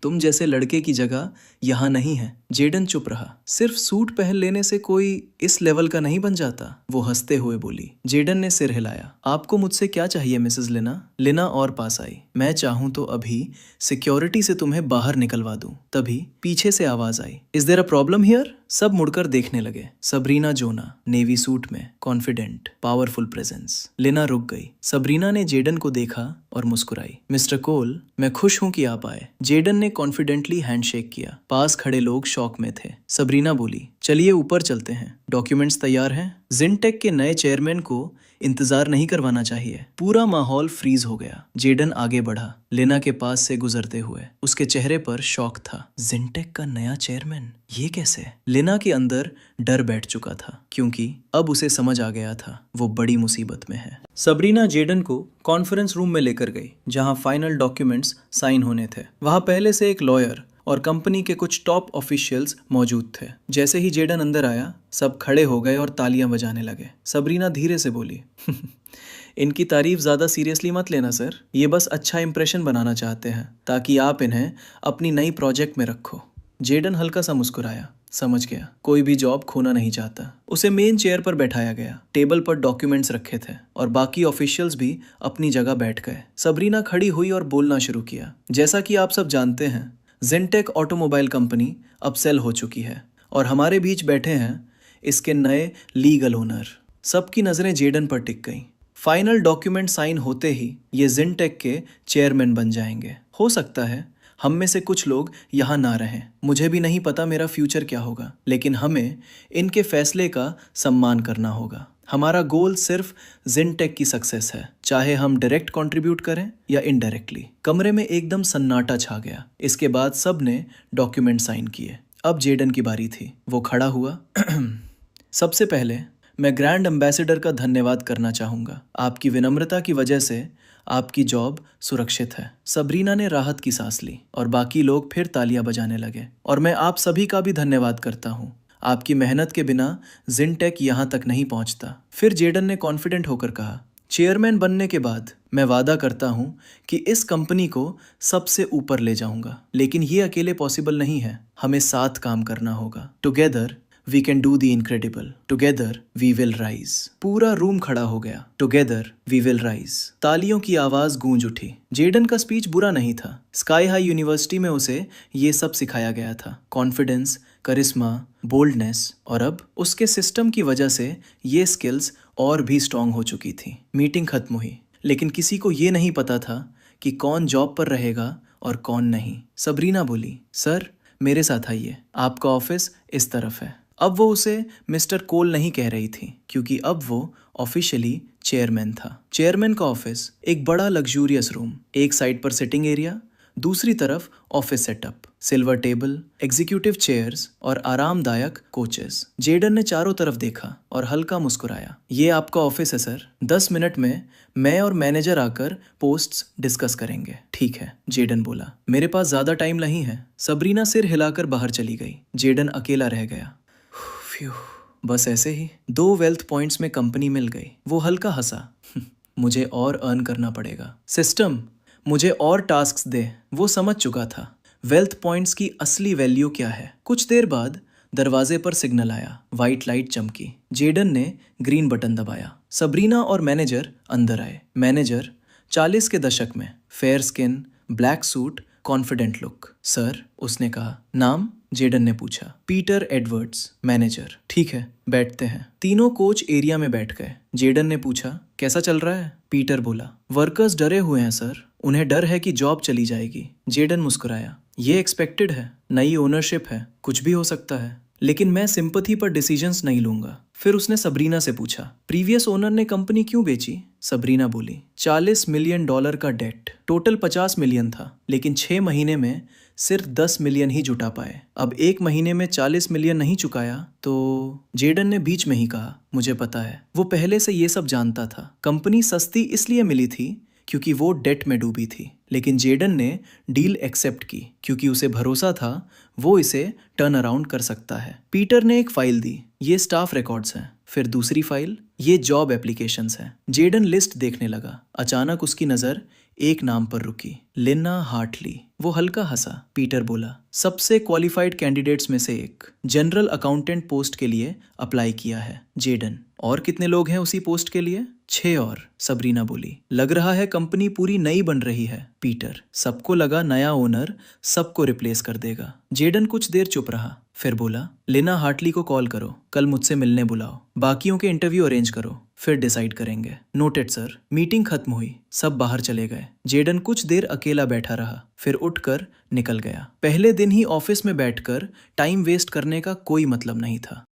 तुम जैसे लड़के की जगह यहाँ नहीं है। जेडन चुप रहा। सिर्फ सूट पहन लेने से कोई इस लेवल का नहीं बन जाता, वो हंसते हुए बोली। जेडन ने सिर हिलाया। आपको मुझसे क्या चाहिए मिसेस लेना? लेना और पास आई। मैं चाहूं तो अभी सिक्योरिटी से तुम्हें बाहर निकलवा दूं। तभी पीछे से आवाज आई। Is there a problem here? सब मुड़कर देखने लगे। सबरीना जोना, नेवी सूट में, कॉन्फिडेंट, पावरफुल प्रेजेंस। लेना रुक गई। सबरीना ने जेडन को देखा और मुस्कुराई। मिस्टर कोल, मैं खुश हूं कि आप आए। जेडन ने कॉन्फिडेंटली हैंडशेक किया। पास खड़े लोग शॉक में थे। सबरीना बोली, चलिए ऊपर चलते हैं, डॉक्यूमेंट्स तैयार हैं। जिनटेक के नए चेयरमैन को इंतजार नहीं करवाना चाहिए। पूरा माहौल फ्रीज हो गया। जेडन आगे बढ़ा, लेना के पास से गुजरते हुए। उसके चेहरे पर शॉक था। जिनटेक का नया चेयरमैन, ये कैसे? लेना के अंदर डर बैठ चुका था, क्योंकि अब उसे समझ आ गया था वो बड़ी मुसीबत में है। सबरीना जेडन को कॉन्फ्रेंस रूम में लेकर गई, जहां फाइनल डॉक्यूमेंट्स साइन होने थे। वहां पहले से एक लॉयर और कंपनी के कुछ टॉप ऑफिशियल्स मौजूद थे। जैसे ही जेडन अंदर आया, सब खड़े हो गए और तालियां बजाने लगे। सबरीना धीरे से बोली, इनकी तारीफ ज़्यादा सीरियसली मत लेना सर, ये बस अच्छा इंप्रेशन बनाना चाहते हैं ताकि आप इन्हें अपनी नई प्रोजेक्ट में रखो। जेडन हल्का सा मुस्कुराया, समझ गया, कोई भी जॉब खोना नहीं चाहता। उसे मेन चेयर पर बैठाया गया। टेबल पर डॉक्यूमेंट्स रखे थे और बाकी ऑफिशियल्स भी अपनी जगह बैठ गए। सबरीना खड़ी हुई और बोलना शुरू किया। जैसा कि आप सब जानते हैं, जिनटेक ऑटोमोबाइल कंपनी अब सेल हो चुकी है और हमारे बीच बैठे हैं इसके नए लीगल ओनर। सबकी नज़रें जेडन पर टिक गईं। फाइनल डॉक्यूमेंट साइन होते ही ये जिनटेक के चेयरमैन बन जाएंगे। हो सकता है हम में से कुछ लोग यहाँ ना रहें, मुझे भी नहीं पता मेरा फ्यूचर क्या होगा, लेकिन हमें इनके फैसले का सम्मान करना होगा। हमारा गोल सिर्फ जिनटेक की सक्सेस है, चाहे हम डायरेक्ट कंट्रीब्यूट करें या इनडायरेक्टली। कमरे में एकदम सन्नाटा छा गया। इसके बाद सब ने डॉक्यूमेंट साइन किए। अब जेडन की बारी थी। वो खड़ा हुआ। सबसे पहले मैं ग्रैंड एम्बेसडर का धन्यवाद करना चाहूँगा। आपकी विनम्रता की वजह से आपकी जॉब सुरक्षित है। सबरीना ने राहत की सांस ली और बाकी लोग फिर तालियां बजाने लगे। और मैं आप सभी का भी धन्यवाद करता हूँ। आपकी मेहनत के बिना जिनटेक यहाँ तक नहीं पहुँचता। फिर जेडन ने कॉन्फिडेंट होकर कहा, चेयरमैन बनने के बाद मैं वादा करता हूँ कि इस कंपनी को सबसे ऊपर ले जाऊंगा, लेकिन ये अकेले पॉसिबल नहीं है। हमें साथ काम करना होगा। Together we can do the incredible, together we will rise. पूरा रूम खड़ा हो गया। Together we will rise. तालियों की आवाज गूंज उठी। जेडन का स्पीच बुरा नहीं था। स्काई हाई यूनिवर्सिटी में उसे ये सब सिखाया गया था, कॉन्फिडेंस, करिश्मा, बोल्डनेस, और अब उसके सिस्टम की वजह से ये स्किल्स और भी स्ट्रांग हो चुकी थी। मीटिंग खत्म हुई, लेकिन किसी को ये नहीं पता था कि कौन जॉब पर रहेगा और कौन नहीं। सबरीना बोली, सर मेरे साथ आइए, आपका ऑफिस इस तरफ है। अब वो उसे मिस्टर कोल नहीं कह रही थी, क्योंकि अब वो ऑफिशियली चेयरमैन था। चेयरमैन का ऑफिस एक बड़ा लग्जूरियस रूम, एक साइड पर सिटिंग एरिया, दूसरी तरफ office setup, silver table, executive chairs और आरामदायक कोचेस। जेडन ने चारों तरफ देखा और हल्का मुस्कुराया। ये आपका ऑफिस है सर, 10 मिनट में मैं और मैनेजर आकर पोस्ट्स डिस्कस करेंगे। ठीक है, जेडन बोला, मेरे पास ज्यादा टाइम नहीं है। सबरीना सिर हिलाकर बाहर चली गई। जेडन अकेला रह गया। फ्यू, बस ऐसे ही 2 वेल्थ पॉइंट्स में कंपनी मिल गई। वो हल्का हंसा। मुझे और अर्न करना पड़ेगा। सिस्टम मुझे और टास्क्स दे। वो समझ चुका था वेल्थ पॉइंट्स की असली वैल्यू क्या है। कुछ देर बाद दरवाजे पर सिग्नल आया। वाइट लाइट चमकी। जेडन ने ग्रीन बटन दबाया। सबरीना और मैनेजर अंदर आए। मैनेजर 40 के दशक में, fair skin, black suit, confident look. Sir, उसने कहा। नाम? जेडन ने पूछा। Peter Edwards. मैनेजर, ठीक है, बैठते हैं। तीनों कोच एरिया में बैठ गए। जेडन ने पूछा, कैसा चल रहा है? पीटर बोला, वर्कर्स डरे हुए हैं सर, उन्हें डर है कि जॉब चली जाएगी। जेडन मुस्कुराया, ये एक्सपेक्टेड है, नई ओनरशिप है, कुछ भी हो सकता है, लेकिन मैं सिंपैथी पर डिसीजंस नहीं लूंगा। फिर उसने सबरीना से पूछा, प्रीवियस ओनर ने कंपनी क्यों बेची? सबरीना बोली, $40 मिलियन का डेट, टोटल 50 मिलियन था, लेकिन 6 महीने में सिर्फ 10 मिलियन ही जुटा पाए। अब 1 महीने में 40 मिलियन नहीं चुकाया तो? जेडन ने बीच में ही कहा, मुझे पता है। वो पहले से ये सब जानता था। कंपनी सस्ती इसलिए मिली थी क्योंकि वो डेट में डूबी थी, लेकिन जेडन ने डील एक्सेप्ट की क्योंकि उसे भरोसा था वो इसे टर्न अराउंड कर सकता है। पीटर ने एक फाइल दी, ये स्टाफ रिकॉर्ड्स हैं। फिर दूसरी फाइल, ये जॉब एप्लीकेशंस हैं। जेडन लिस्ट देखने लगा। अचानक उसकी नज़र एक नाम पर रुकी, लिना हार्टली। वो हल्का हंसा। पीटर बोला, सबसे क्वालिफाइड कैंडिडेट्स में से एक, जनरल अकाउंटेंट पोस्ट के लिए अप्लाई किया है। जेडन, और कितने लोग हैं उसी पोस्ट के लिए? 6 और। सबरीना बोली, लग रहा है कंपनी पूरी नई बन रही है। पीटर, सबको लगा नया ओनर सबको रिप्लेस कर देगा। जेडन कुछ देर चुप रहा, फिर बोला, लिना हार्टली को कॉल करो, कल मुझसे मिलने बुलाओ, बाकियों के इंटरव्यू अरेंज करो, फिर डिसाइड करेंगे। Noted sir. मीटिंग खत्म हुई, सब बाहर चले गए। जेडन कुछ देर अकेला बैठा रहा, फिर उठकर निकल गया। पहले दिन ही ऑफिस में बैठकर टाइम वेस्ट करने का कोई मतलब नहीं था।